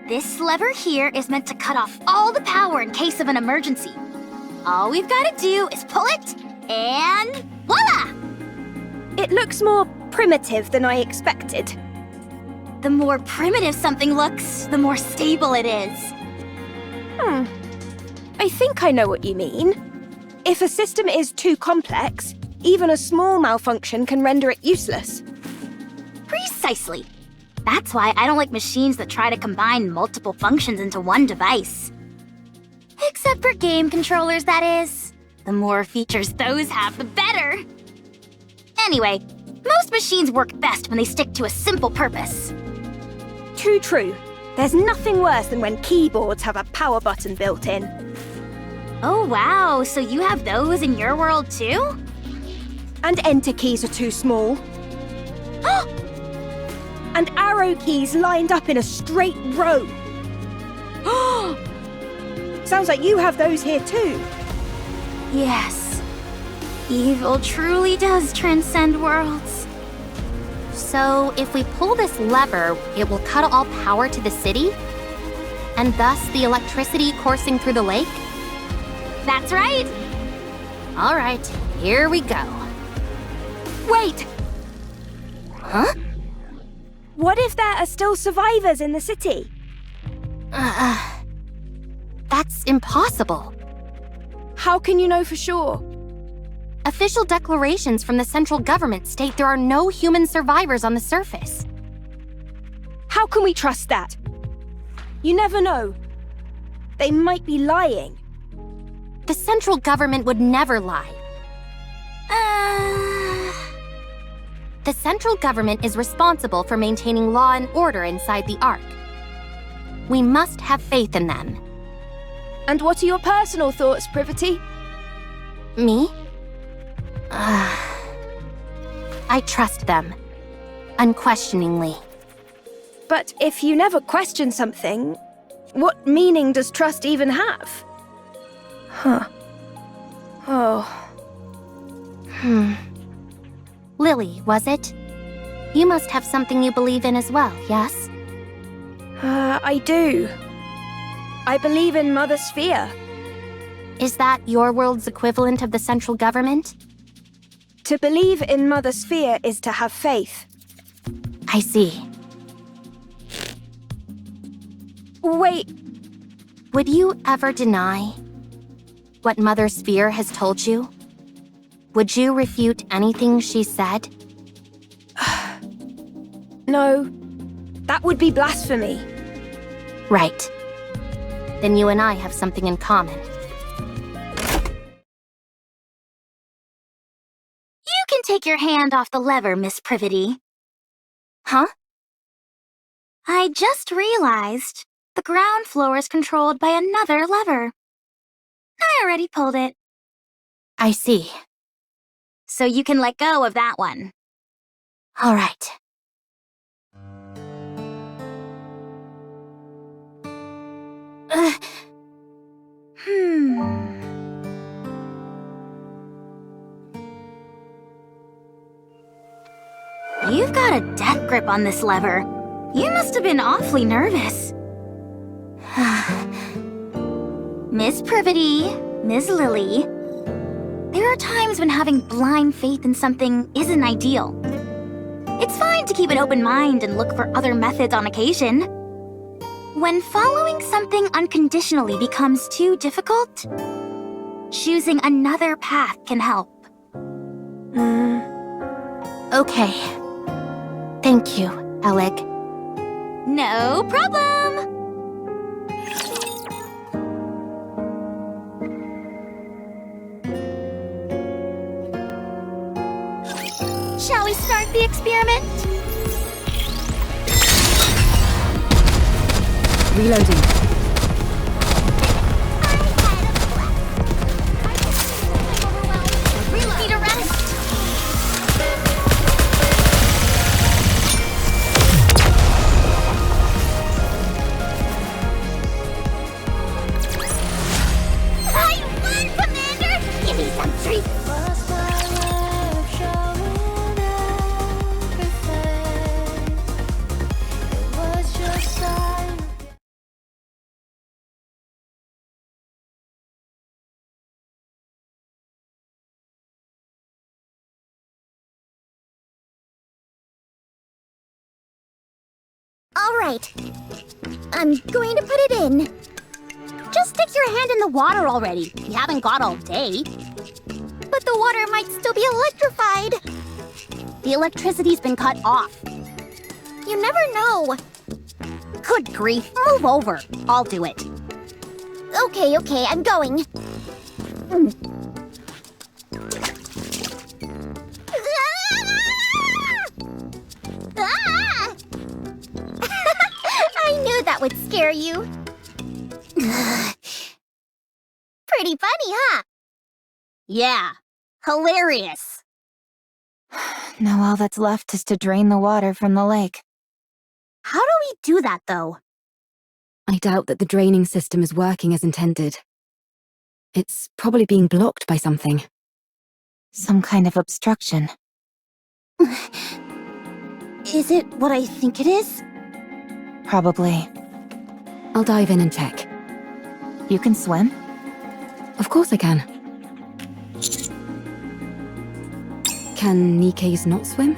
This lever here is meant to cut off all the power in case of an emergency. All we've got to do is pull it, and voila! It looks more primitive than I expected. The more primitive something looks, the more stable it is. I think I know what you mean. If a system is too complex, even a small malfunction can render it useless. Precisely. That's why I don't like machines that try to combine multiple functions into one device. Except for game controllers, that is. The more features those have, the better. Anyway, most machines work best when they stick to a simple purpose. Too true. There's nothing worse than when keyboards have a power button built in. Oh wow, so you have those in your world too? And enter keys are too small. And arrow keys lined up in a straight row. Sounds like you have those here too. Yes. Evil truly does transcend worlds. So, if we pull this lever, it will cut all power to the city? And thus the electricity coursing through the lake? That's right! Alright, here we go. Wait! Huh? What if there are still survivors in the city? That's impossible. How can you know for sure? Official declarations from the central government state there are no human survivors on the surface. How can we trust that? You never know. They might be lying. The central government would never lie. The central government is responsible for maintaining law and order inside the Ark. We must have faith in them. And what are your personal thoughts, Privity? Me? I trust them. Unquestioningly. But if you never question something, what meaning does trust even have? Huh. Oh. Lily, was it? You must have something you believe in as well, yes? I do. I believe in Mother Sphere. Is that your world's equivalent of the central government? To believe in Mother Sphere is to have faith. I see. Wait. Would you ever deny what Mother Sphere has told you? Would you refute anything she said? No. That would be blasphemy. Right. Then you and I have something in common. You can take your hand off the lever, Miss Privity. Huh? I just realized the ground floor is controlled by another lever. I already pulled it. I see. So you can let go of that one. All right. You've got a death grip on this lever. You must have been awfully nervous. Miss Privity, Miss Lily, there are times when having blind faith in something isn't ideal. It's fine to keep an open mind and look for other methods on occasion. When following something unconditionally becomes too difficult, choosing another path can help. Okay. Thank you, Alec. No problem! Shall we start the experiment? Reloading. Need a rest? I won, Commander! Give me some treats! All right. I'm going to put it in. Just stick your hand in the water already. You haven't got all day. But the water might still be electrified. The electricity's been cut off. You never know. Good grief, move over. I'll do it. Okay, I'm going. Ah! I knew that would scare you. Pretty funny, huh? Yeah, hilarious. Now all that's left is to drain the water from the lake. How do we do that, though? I doubt that the draining system is working as intended. It's probably being blocked by something. Some kind of obstruction. Is it what I think it is? Probably. I'll dive in and check. You can swim? Of course I can. Can Nikke's not swim?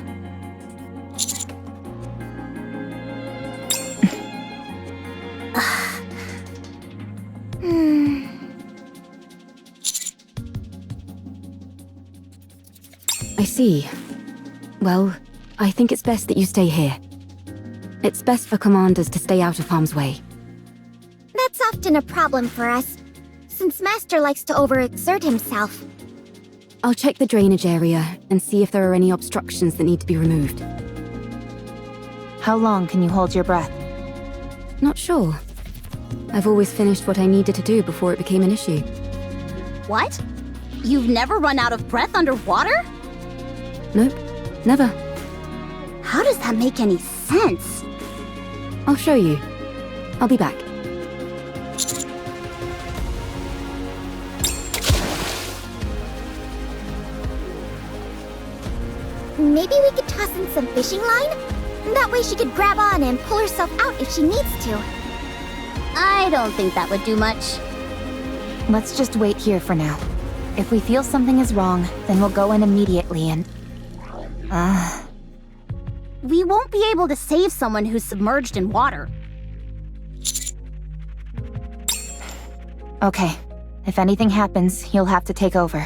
I see. Well, I think it's best that you stay here. It's best for commanders to stay out of harm's way. That's often a problem for us, since Master likes to overexert himself. I'll check the drainage area and see if there are any obstructions that need to be removed. How long can you hold your breath? Not sure. I've always finished what I needed to do before it became an issue. What? You've never run out of breath underwater? Nope, never. How does that make any sense? I'll show you. I'll be back. Maybe we could toss in some fishing line? That way she could grab on and pull herself out if she needs to. I don't think that would do much. Let's just wait here for now. If we feel something is wrong, then we'll go in immediately and... We won't be able to save someone who's submerged in water. Okay. If anything happens, you'll have to take over.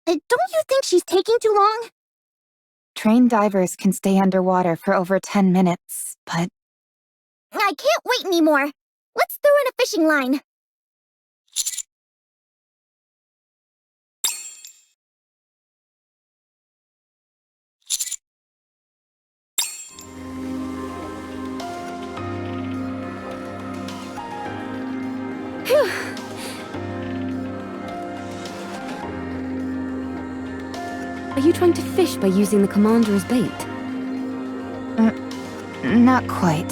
Don't you think she's taking too long? Trained divers can stay underwater for over 10 minutes, but... I can't wait anymore. Let's throw in a fishing line. Are you trying to fish by using the commander as bait? Not quite.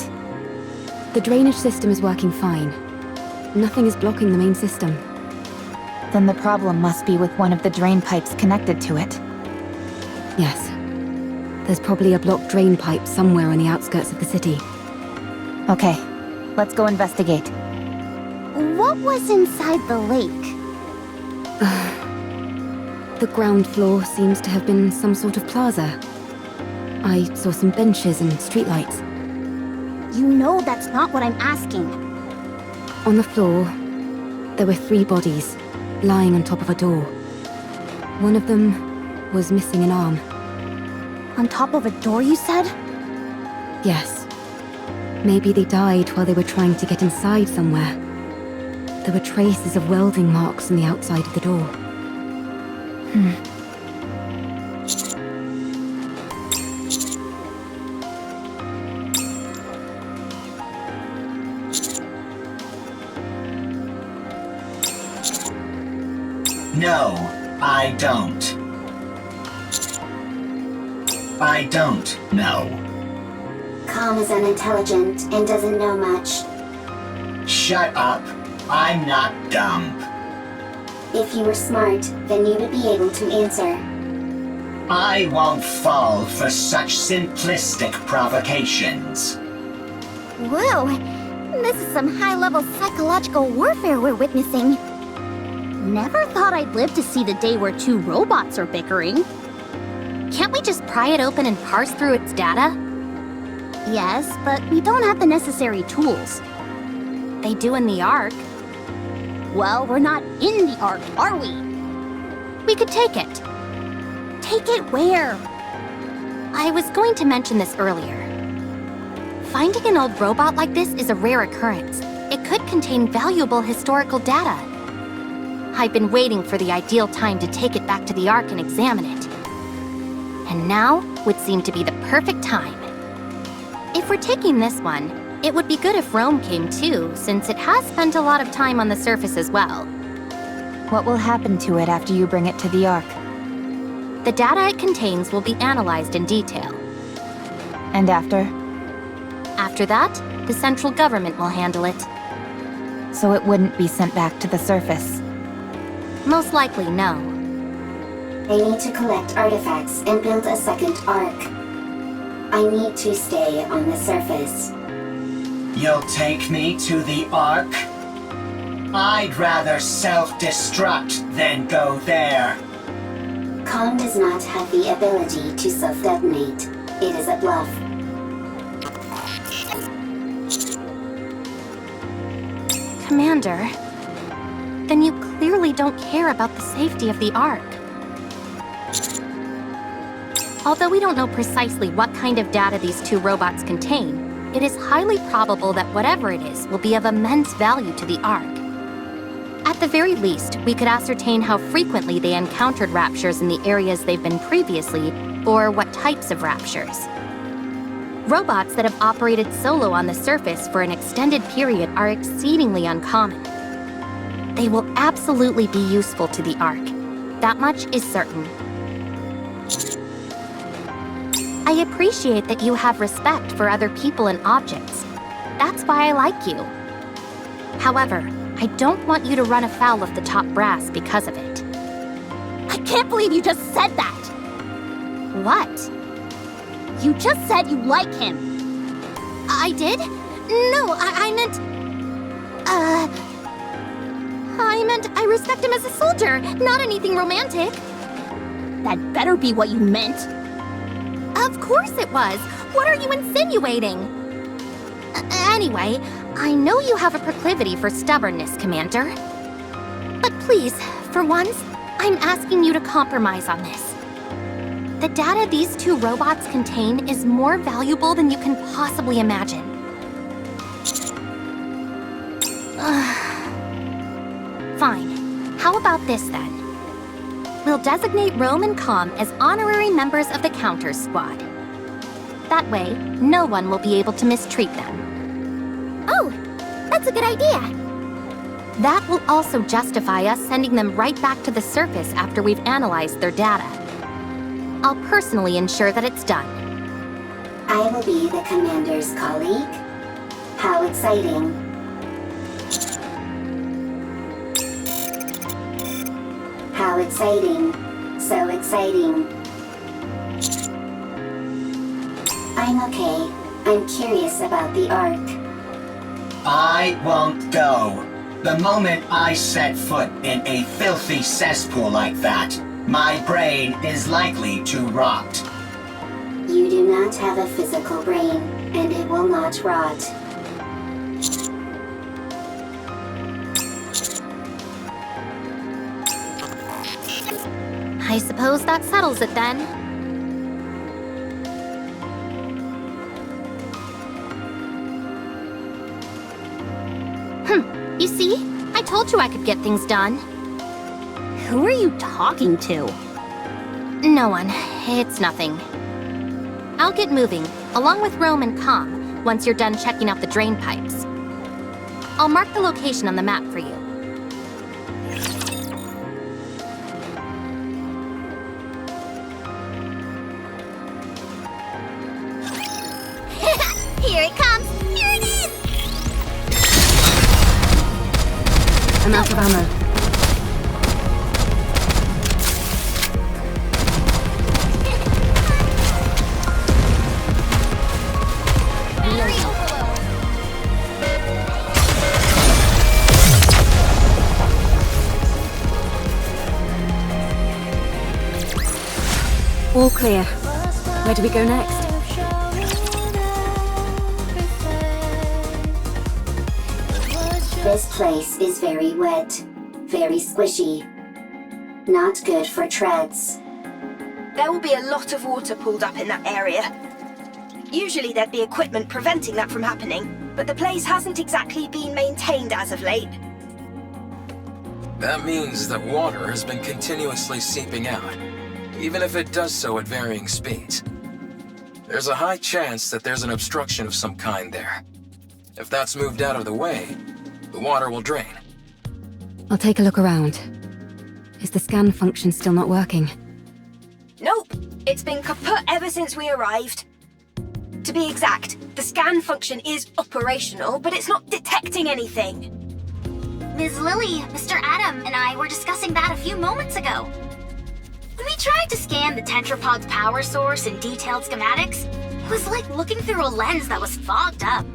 The drainage system is working fine. Nothing is blocking the main system. Then the problem must be with one of the drain pipes connected to it. Yes. There's probably a blocked drain pipe somewhere on the outskirts of the city. Okay, let's go investigate. What was inside the lake? The ground floor seems to have been some sort of plaza. I saw some benches and streetlights. You know that's not what I'm asking. On the floor, there were 3 bodies, lying on top of a door. One of them was missing an arm. On top of a door, you said? Yes. Maybe they died while they were trying to get inside somewhere. There were traces of welding marks on the outside of the door. No, I don't. I don't know. Calm is unintelligent and doesn't know much. Shut up. I'm not dumb. If you were smart, then you would be able to answer. I won't fall for such simplistic provocations. Whoa! This is some high-level psychological warfare we're witnessing. Never thought I'd live to see the day where two robots are bickering. Can't we just pry it open and parse through its data? Yes, but we don't have the necessary tools. They do in the Ark. Well, we're not in the Ark, are we? We could take it. Take it where? I was going to mention this earlier. Finding an old robot like this is a rare occurrence. It could contain valuable historical data. I've been waiting for the ideal time to take it back to the Ark and examine it. And now would seem to be the perfect time. If we're taking this one, it would be good if Rome came too, since it has spent a lot of time on the surface as well. What will happen to it after you bring it to the Ark? The data it contains will be analyzed in detail. And after? After that, the central government will handle it. So it wouldn't be sent back to the surface? Most likely, no. I need to collect artifacts and build a second Ark. I need to stay on the surface. You'll take me to the Ark? I'd rather self-destruct than go there. Calm does not have the ability to self-detonate. It is a bluff. Commander, then you clearly don't care about the safety of the Ark. Although we don't know precisely what kind of data these two robots contain, it is highly probable that whatever it is will be of immense value to the Ark. At the very least, we could ascertain how frequently they encountered raptures in the areas they've been previously, or what types of raptures. Robots that have operated solo on the surface for an extended period are exceedingly uncommon. They will absolutely be useful to the Ark. That much is certain. I appreciate that you have respect for other people and objects. That's why I like you. However, I don't want you to run afoul of the top brass because of it. I can't believe you just said that! What? You just said you like him! I did? No, I meant I respect him as a soldier, not anything romantic. That better be what you meant. Of course it was. What are you insinuating? Anyway, I know you have a proclivity for stubbornness, Commander. But please, for once, I'm asking you to compromise on this. The data these two robots contain is more valuable than you can possibly imagine. Fine. How about this then? We'll designate Rome and Calm as honorary members of the Counters Squad. That way, no one will be able to mistreat them. Oh, that's a good idea. That will also justify us sending them right back to the surface after we've analyzed their data. I'll personally ensure that it's done. I will be the commander's colleague? How exciting. How exciting. So exciting. I'm okay. I'm curious about the Ark. I won't go. The moment I set foot in a filthy cesspool like that, my brain is likely to rot. You do not have a physical brain, and it will not rot. I suppose that settles it then. You see? I told you I could get things done. Who are you talking to? No one. It's nothing. I'll get moving, along with Rome and Com, once you're done checking out the drain pipes. I'll mark the location on the map for you. Here it comes! Here it is! I'm out of ammo. All clear. Where do we go next? This place is very wet, very squishy. Not good for treads. There will be a lot of water pulled up in that area. Usually there'd be equipment preventing that from happening, but the place hasn't exactly been maintained as of late. That means that water has been continuously seeping out, even if it does so at varying speeds. There's a high chance that there's an obstruction of some kind there. If that's moved out of the way, the water will drain. I'll take a look around. Is the scan function still not working? Nope, it's been kaput ever since we arrived. To be exact, the scan function is operational, but it's not detecting anything. Ms. Lily, Mr. Adam, and I were discussing that a few moments ago. When we tried to scan the tetrapod's power source in detailed schematics, it was like looking through a lens that was fogged up.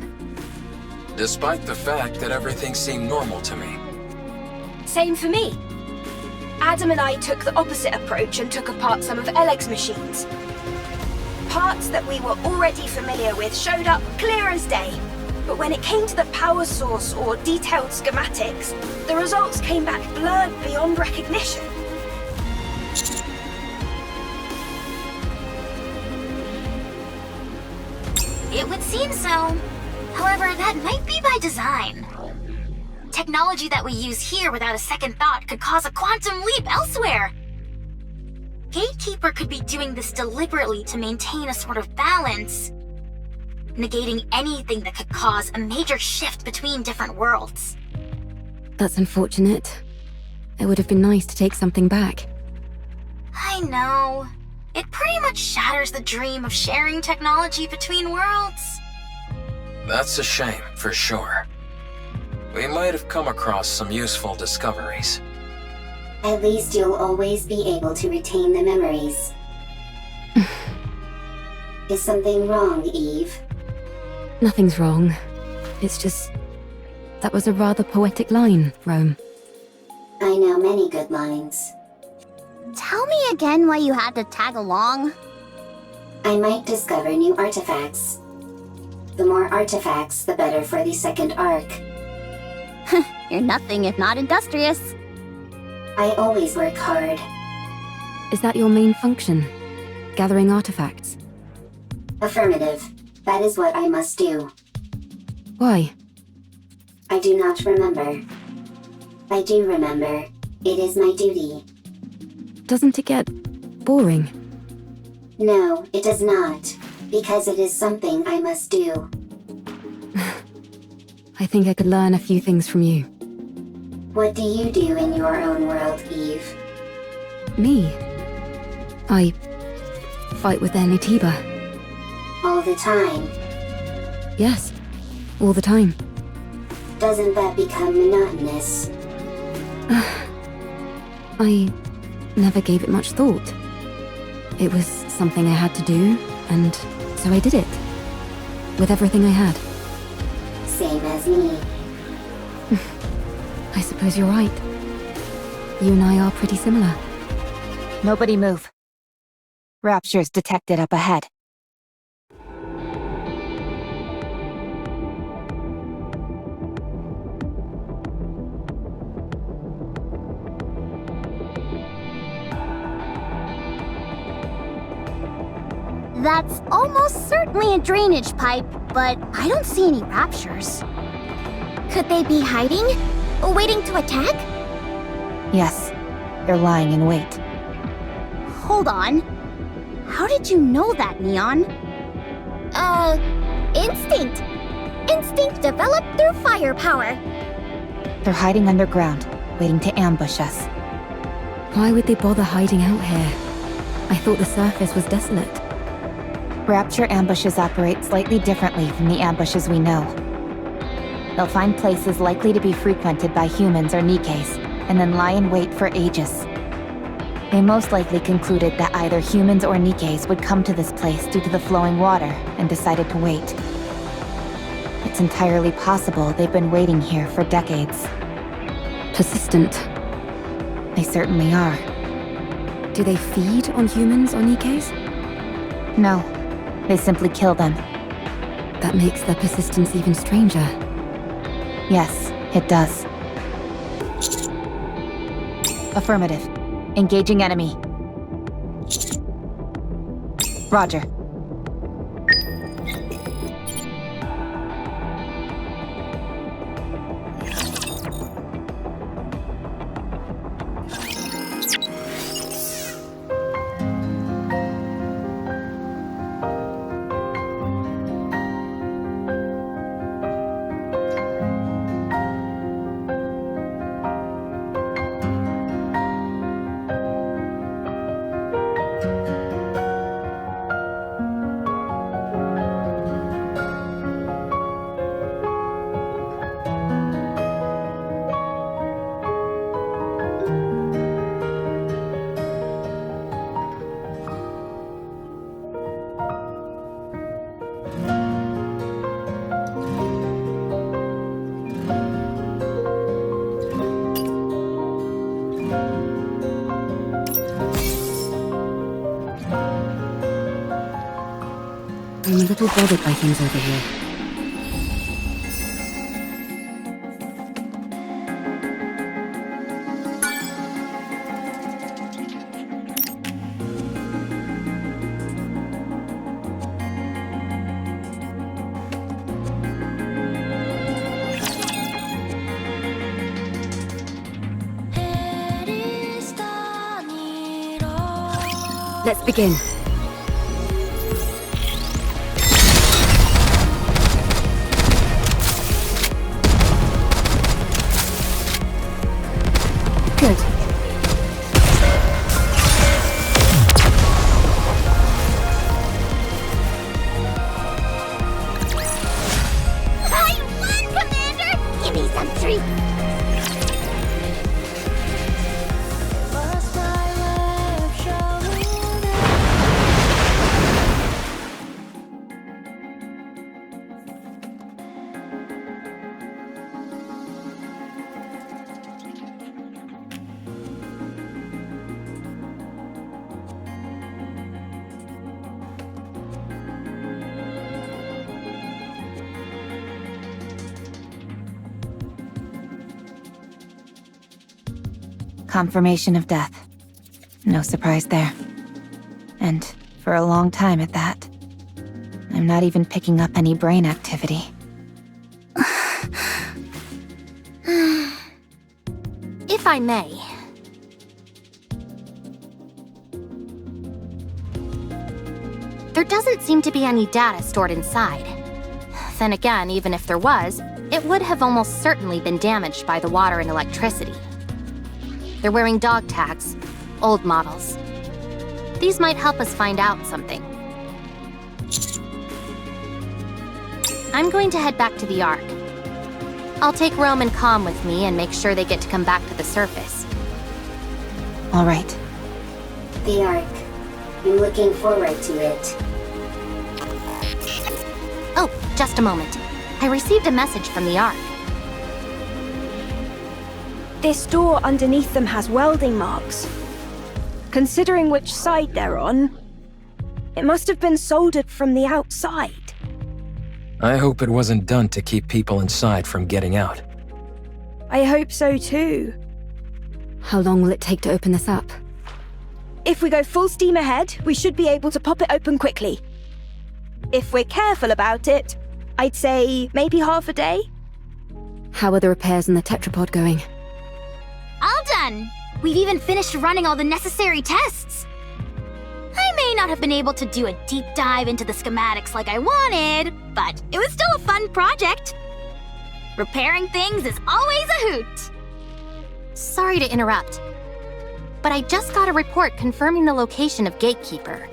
Despite the fact that everything seemed normal to me. Same for me. Adam and I took the opposite approach and took apart some of Eleg's machines. Parts that we were already familiar with showed up clear as day, but when it came to the power source or detailed schematics, the results came back blurred beyond recognition. It would seem so. However, that might be by design. Technology that we use here without a second thought could cause a quantum leap elsewhere. Gatekeeper could be doing this deliberately to maintain a sort of balance, negating anything that could cause a major shift between different worlds. That's unfortunate. It would have been nice to take something back. I know. It pretty much shatters the dream of sharing technology between worlds. That's a shame, for sure. We might have come across some useful discoveries. At least you'll always be able to retain the memories. Is something wrong, Eve? Nothing's wrong. It's just... that was a rather poetic line, Rome. I know many good lines. Tell me again why you had to tag along. I might discover new artifacts. The more artifacts, the better for the second arc. You're nothing if not industrious. I always work hard. Is that your main function? Gathering artifacts? Affirmative. That is what I must do. Why? I do not remember. I do remember. It is my duty. Doesn't it get boring? No, it does not. Because it is something I must do. I think I could learn a few things from you. What do you do in your own world, Eve? Me? I fight with Anitiba. All the time. Yes, all the time. Doesn't that become monotonous? I never gave it much thought. It was something I had to do, and so I did it. With everything I had. Same as me. I suppose you're right. You and I are pretty similar. Nobody move. Raptures detected up ahead. That's almost certainly a drainage pipe, but I don't see any raptures. Could they be hiding? Waiting to attack? Yes, they're lying in wait. Hold on. How did you know that, Neon? Instinct. Instinct developed through firepower. They're hiding underground, waiting to ambush us. Why would they bother hiding out here? I thought the surface was desolate. Rapture ambushes operate slightly differently from the ambushes we know. They'll find places likely to be frequented by humans or NIKKEs, and then lie in wait for ages. They most likely concluded that either humans or NIKKEs would come to this place due to the flowing water, and decided to wait. It's entirely possible they've been waiting here for decades. Persistent. They certainly are. Do they feed on humans or NIKKEs? No, they simply kill them. That makes their persistence even stranger. Yes, it does. Affirmative. Engaging enemy. Roger. I'm a little bothered by things over here. Let's begin. Good. I won, Commander! Give me some treats! Confirmation of death. No surprise there. And for a long time at that. I'm not even picking up any brain activity. If I may. There doesn't seem to be any data stored inside. Then again, even if there was, it would have almost certainly been damaged by the water and electricity. They're wearing dog tags, old models. These might help us find out something. I'm going to head back to the Ark. I'll take Rome and Com with me and make sure they get to come back to the surface. All right. The Ark. I'm looking forward to it. Oh, just a moment. I received a message from the Ark. This door underneath them has welding marks. Considering which side they're on, it must have been soldered from the outside. I hope it wasn't done to keep people inside from getting out. I hope so too. How long will it take to open this up? If we go full steam ahead, we should be able to pop it open quickly. if we're careful about it, I'd say maybe half a day. How are the repairs in the tetrapod going? All done! We've even finished running all the necessary tests! I may not have been able to do a deep dive into the schematics like I wanted, but it was still a fun project. Repairing things is always a hoot! Sorry to interrupt, but I just got a report confirming the location of Gatekeeper.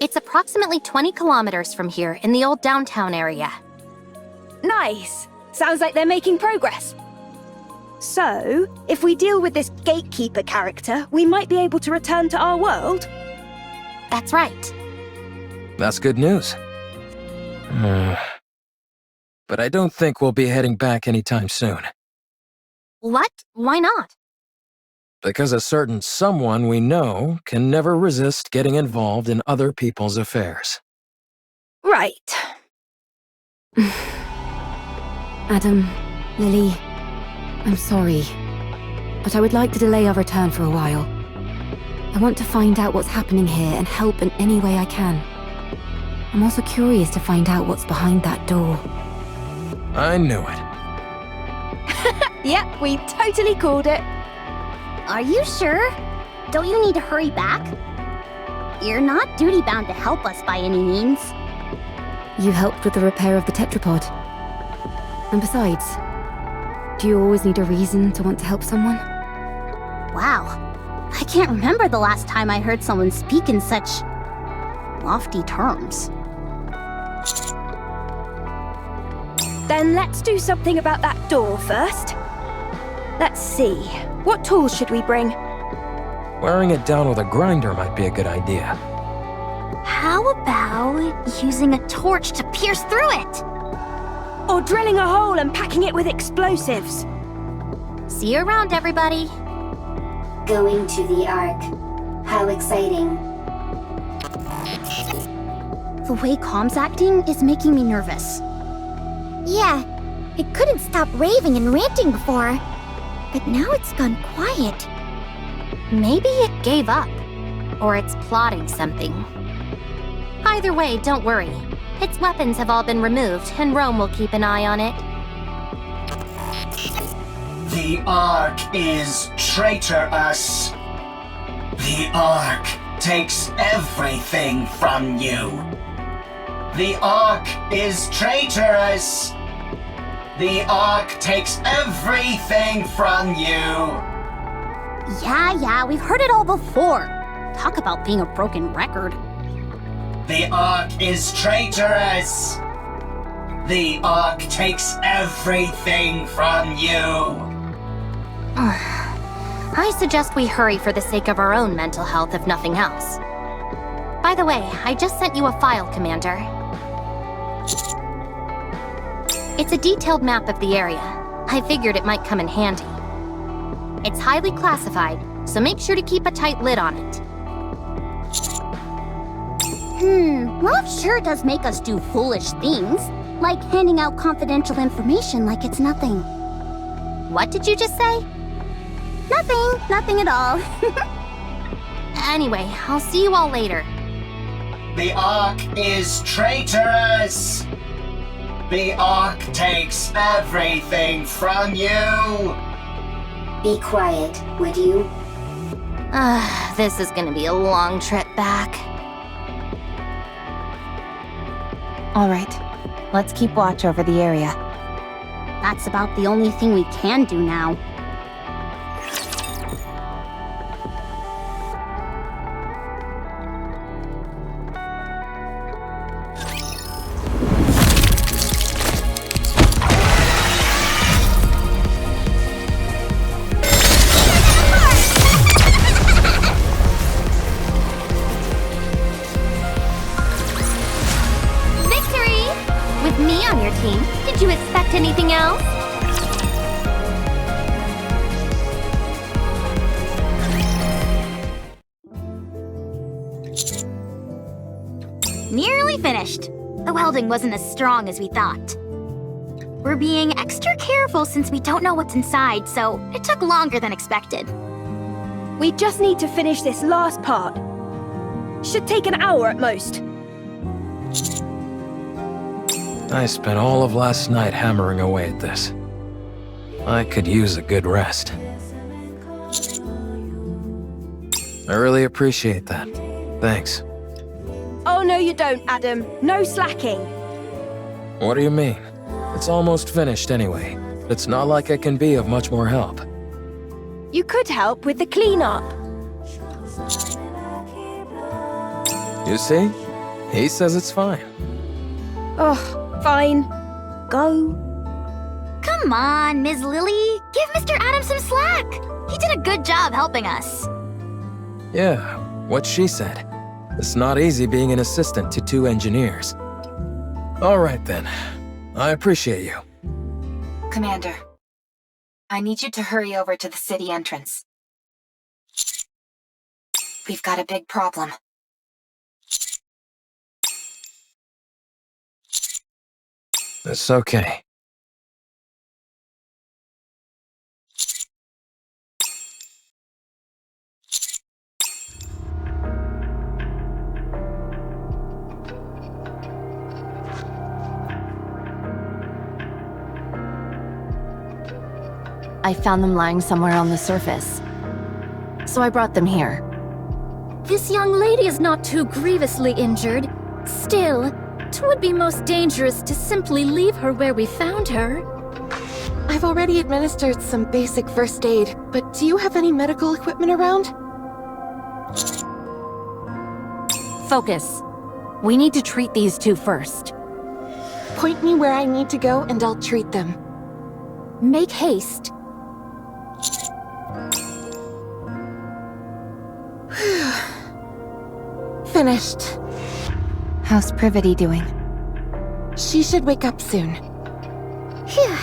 It's approximately 20 kilometers from here in the old downtown area. Nice! Sounds like they're making progress. So, if we deal with this Gatekeeper character, we might be able to return to our world? That's right. That's good news. But I don't think we'll be heading back anytime soon. What? Why not? Because a certain someone we know can never resist getting involved in other people's affairs. Right. Adam, Lily, I'm sorry, but I would like to delay our return for a while. I want to find out what's happening here and help in any way I can. I'm also curious to find out what's behind that door. I knew it. Yep, we totally called it. Are you sure? Don't you need to hurry back? You're not duty-bound to help us by any means. You helped with the repair of the tetrapod. And besides, do you always need a reason to want to help someone? Wow. I can't remember the last time I heard someone speak in such lofty terms. Then let's do something about that door first. Let's see. What tools should we bring? Wearing it down with a grinder might be a good idea. How about using a torch to pierce through it? Or drilling a hole and packing it with explosives? See you around, everybody. Going to the Ark. How exciting. The way Calm's acting is making me nervous. Yeah, it couldn't stop raving and ranting before. But now it's gone quiet. Maybe it gave up. Or it's plotting something. Either way, don't worry. Its weapons have all been removed, and Rome will keep an eye on it. The Ark is traitorous. The Ark takes everything from you. The Ark is traitorous. The Ark takes everything from you. Yeah, we've heard it all before. Talk about being a broken record. The Ark is traitorous. The Ark takes everything from you. I suggest we hurry for the sake of our own mental health, if nothing else. By the way, I just sent you a file, Commander. It's a detailed map of the area. I figured it might come in handy. It's highly classified, so make sure to keep a tight lid on it. Love sure does make us do foolish things, like handing out confidential information like it's nothing. What did you just say? Nothing at all. Anyway, I'll see you all later. The Ark is traitorous. The Ark takes everything from you. Be quiet, would you? This is gonna be a long trip back. All right, let's keep watch over the area. That's about the only thing we can do now. Did you expect anything else? Nearly finished. The welding wasn't as strong as we thought. We're being extra careful since we don't know what's inside, so it took longer than expected. We just need to finish this last part. Should take an hour at most. I spent all of last night hammering away at this. I could use a good rest. I really appreciate that. Thanks. Oh, no you don't, Adam. No slacking. What do you mean? It's almost finished anyway. It's not like I can be of much more help. You could help with the cleanup. You see? He says it's fine. Oh, fine. Go. Come on, Ms. Lily. Give Mr. Adams some slack. He did a good job helping us. Yeah, what she said. It's not easy being an assistant to two engineers. All right then. I appreciate you. Commander, I need you to hurry over to the city entrance. We've got a big problem. It's okay. I found them lying somewhere on the surface. So I brought them here. This young lady is not too grievously injured. Still, 'twould be most dangerous to simply leave her where we found her. I've already administered some basic first aid, but do you have any medical equipment around? Focus. We need to treat these two first. Point me where I need to go and I'll treat them. Make haste. Finished. How's Privity doing? She should wake up soon. Phew,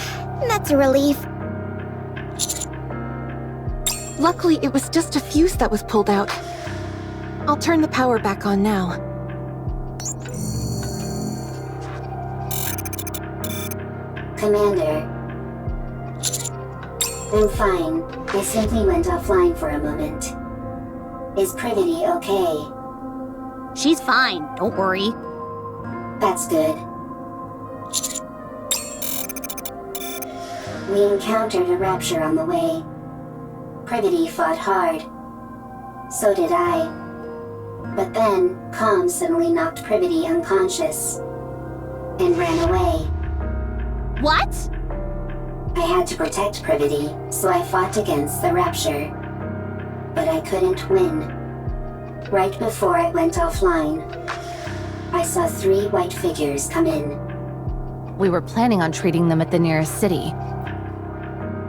that's a relief. Luckily, it was just a fuse that was pulled out. I'll turn the power back on now. Commander. I'm fine. I simply went offline for a moment. Is Privity okay? She's fine, don't worry. That's good. We encountered a rapture on the way. Privity fought hard. So did I. But then, Calm suddenly knocked Privity unconscious. And ran away. What? I had to protect Privity, so I fought against the rapture. But I couldn't win. Right before I went offline, I saw 3 white figures come in. We were planning on treating them at the nearest city.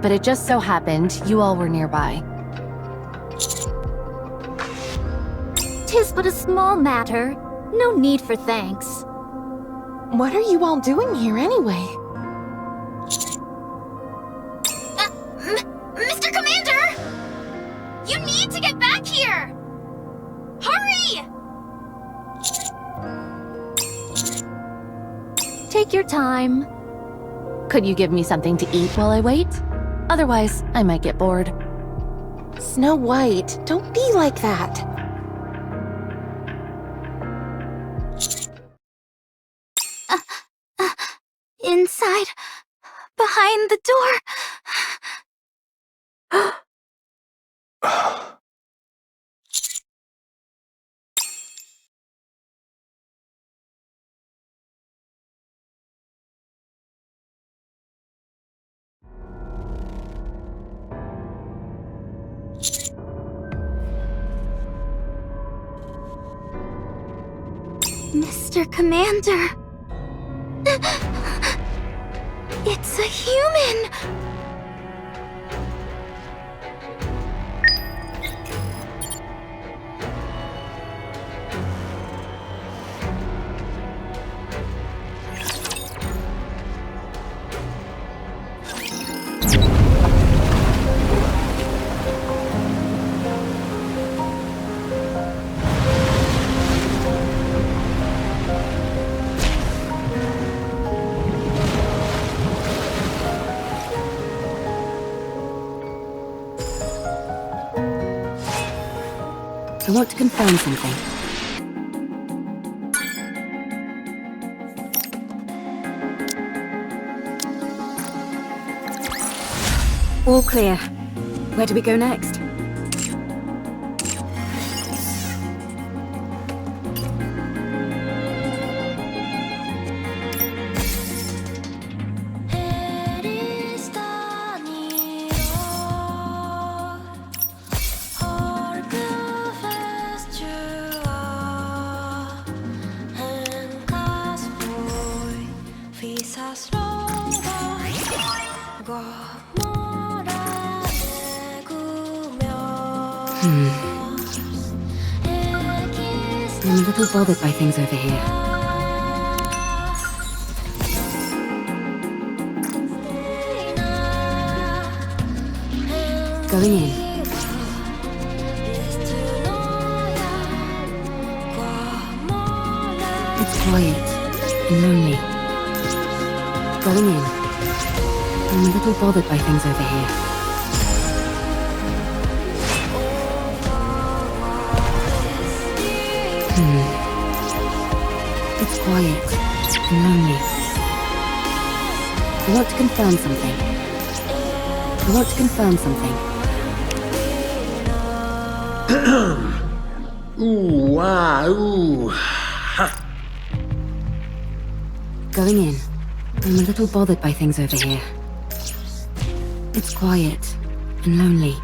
But it just so happened you all were nearby. 'Tis but a small matter. No need for thanks. What are you all doing here anyway? Mr. Commander! You need to get back here! Hurry! Take your time. Could you give me something to eat while I wait? Otherwise, I might get bored. Snow White, don't be like that. Inside, behind the door. Mr. Commander. It's a human! I want to confirm something. All clear. Where do we go next? I'm a little bothered by things over here. Going in. It's quiet and lonely. Going in. I'm a little bothered by things over here. It's quiet and lonely. I want to confirm something. I want to confirm something. Ooh, wow, ooh. Ha. Going in. I'm a little bothered by things over here. It's quiet and lonely.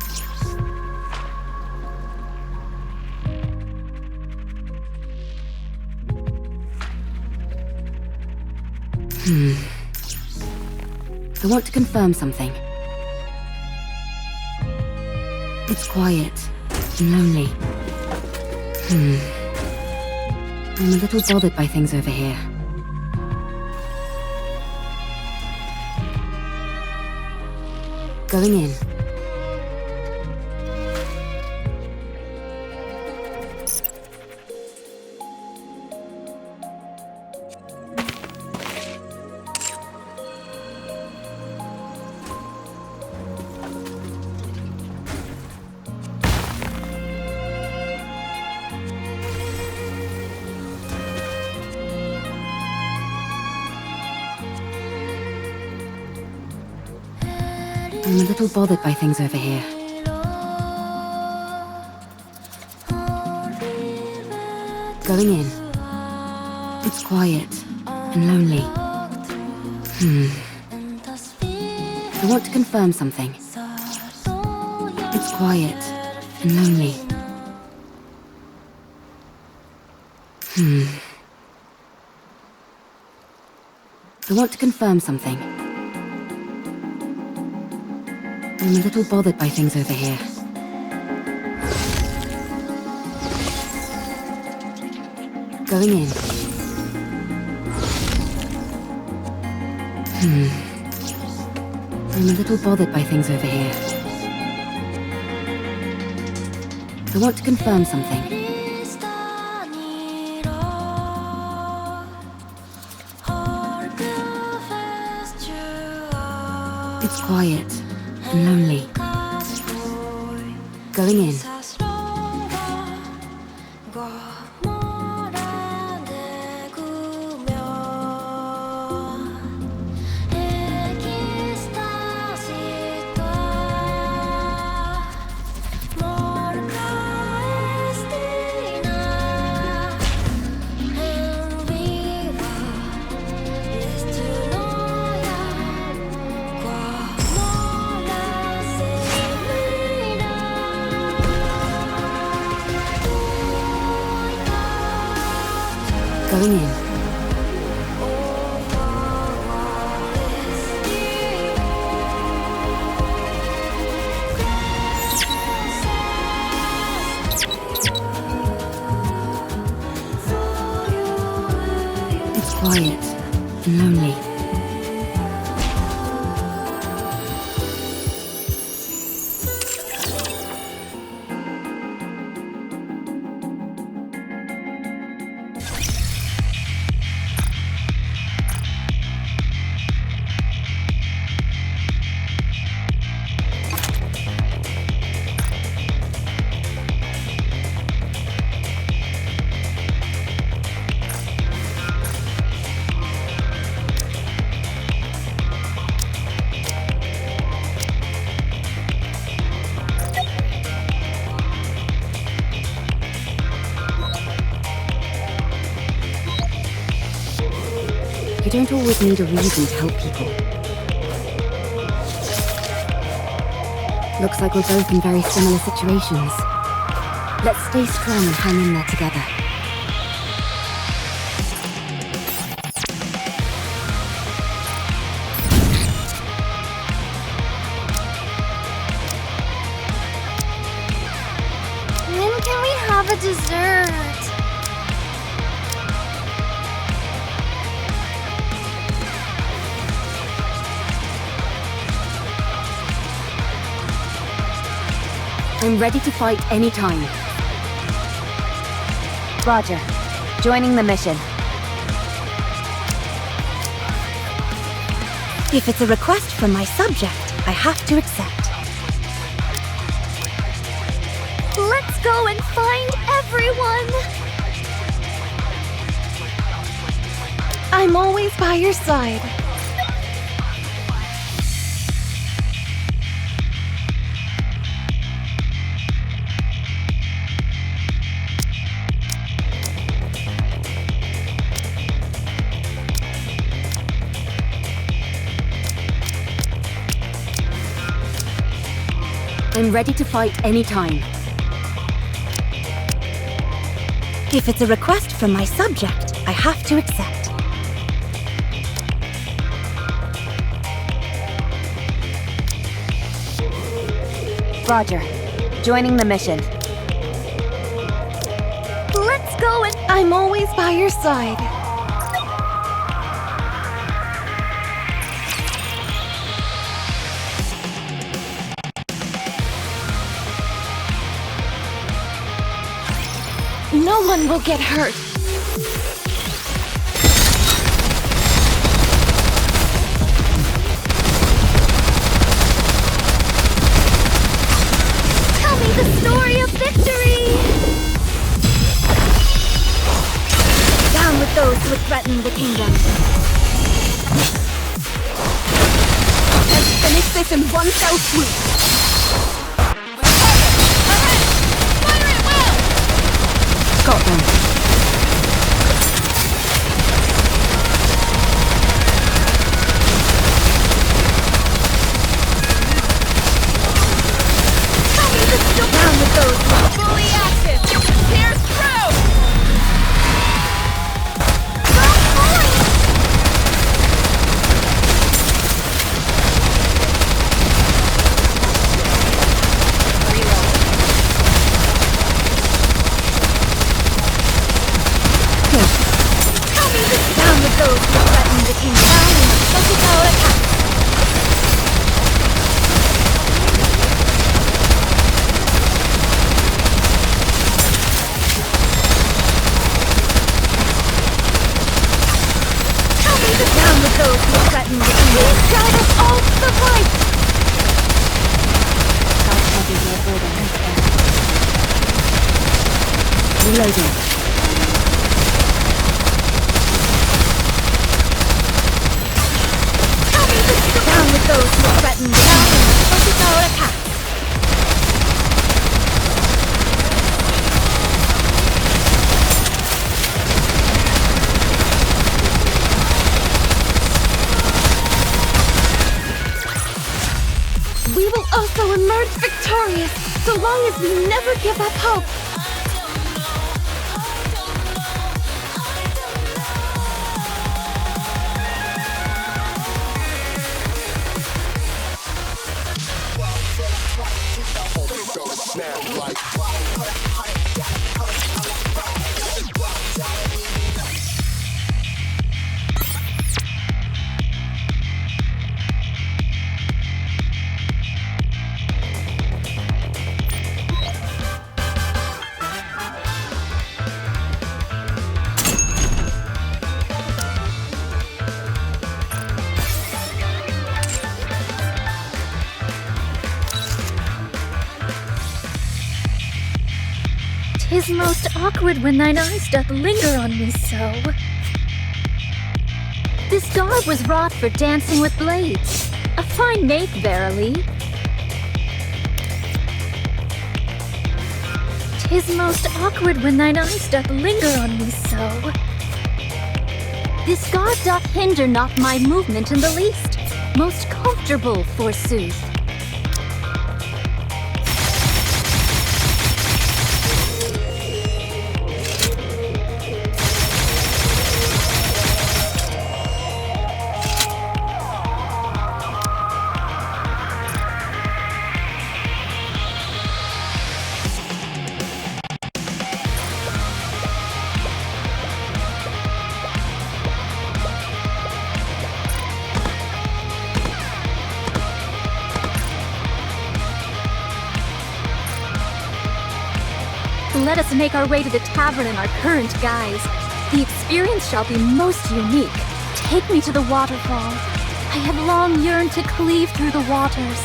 I want to confirm something. It's quiet and lonely. I'm a little bothered by things over here. Going in. I'm a little bothered by things over here. Going in. It's quiet and lonely. I want to confirm something. It's quiet and lonely. I want to confirm something. I'm a little bothered by things over here. Going in. I'm a little bothered by things over here. I want to confirm something. It's quiet and lonely. Going in. Going in. It's quiet and lonely. You don't always need a reason to help people. Looks like we're both in very similar situations. Let's stay strong and hang in there together. When can we have a dessert? I'm ready to fight anytime. Roger. Joining the mission. If it's a request from my subject, I have to accept. Let's go and find everyone! I'm always by your side. I'm ready to fight anytime. If it's a request from my subject, I have to accept. Roger. Joining the mission. Let's go and I'm always by your side. No one will get hurt. Tell me the story of victory! Down with those who would threaten the kingdom. Let's finish this in one fell swoop. Got them. Down with those fully active! Pierce through! Down with those who threaten the kingdom. Down with those who threaten the kingdom. Please guide us all to the light! Reloading. Down with those who threaten the kingdom. We will also emerge victorious, so long as we never give up hope. Tis most awkward when thine eyes doth linger on me so. This garb was wrought for dancing with blades. A fine make, verily. Tis most awkward when thine eyes doth linger on me so. This garb doth hinder not my movement in the least. Most comfortable, forsooth. Let us make our way to the tavern in our current guise. The experience shall be most unique. Take me to the waterfall. I have long yearned to cleave through the waters.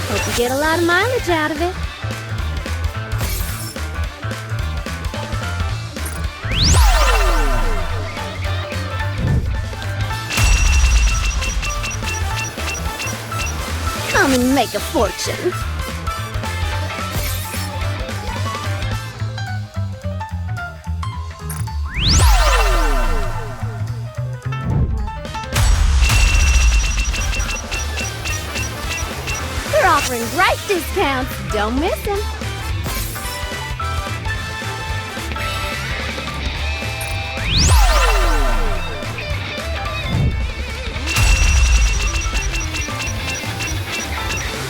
Hope you get a lot of mileage out of it. Come and make a fortune. They're offering great discounts. Don't miss them.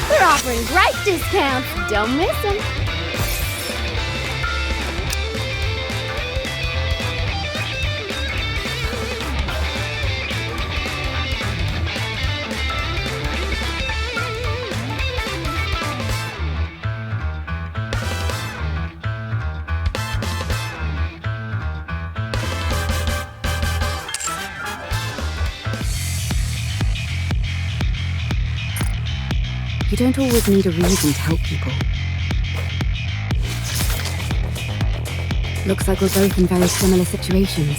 They're offering great discounts. Don't miss them. You don't always need a reason to help people. Looks like we're both in very similar situations.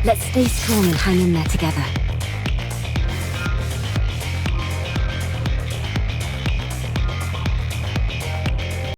Let's stay strong and hang in there together.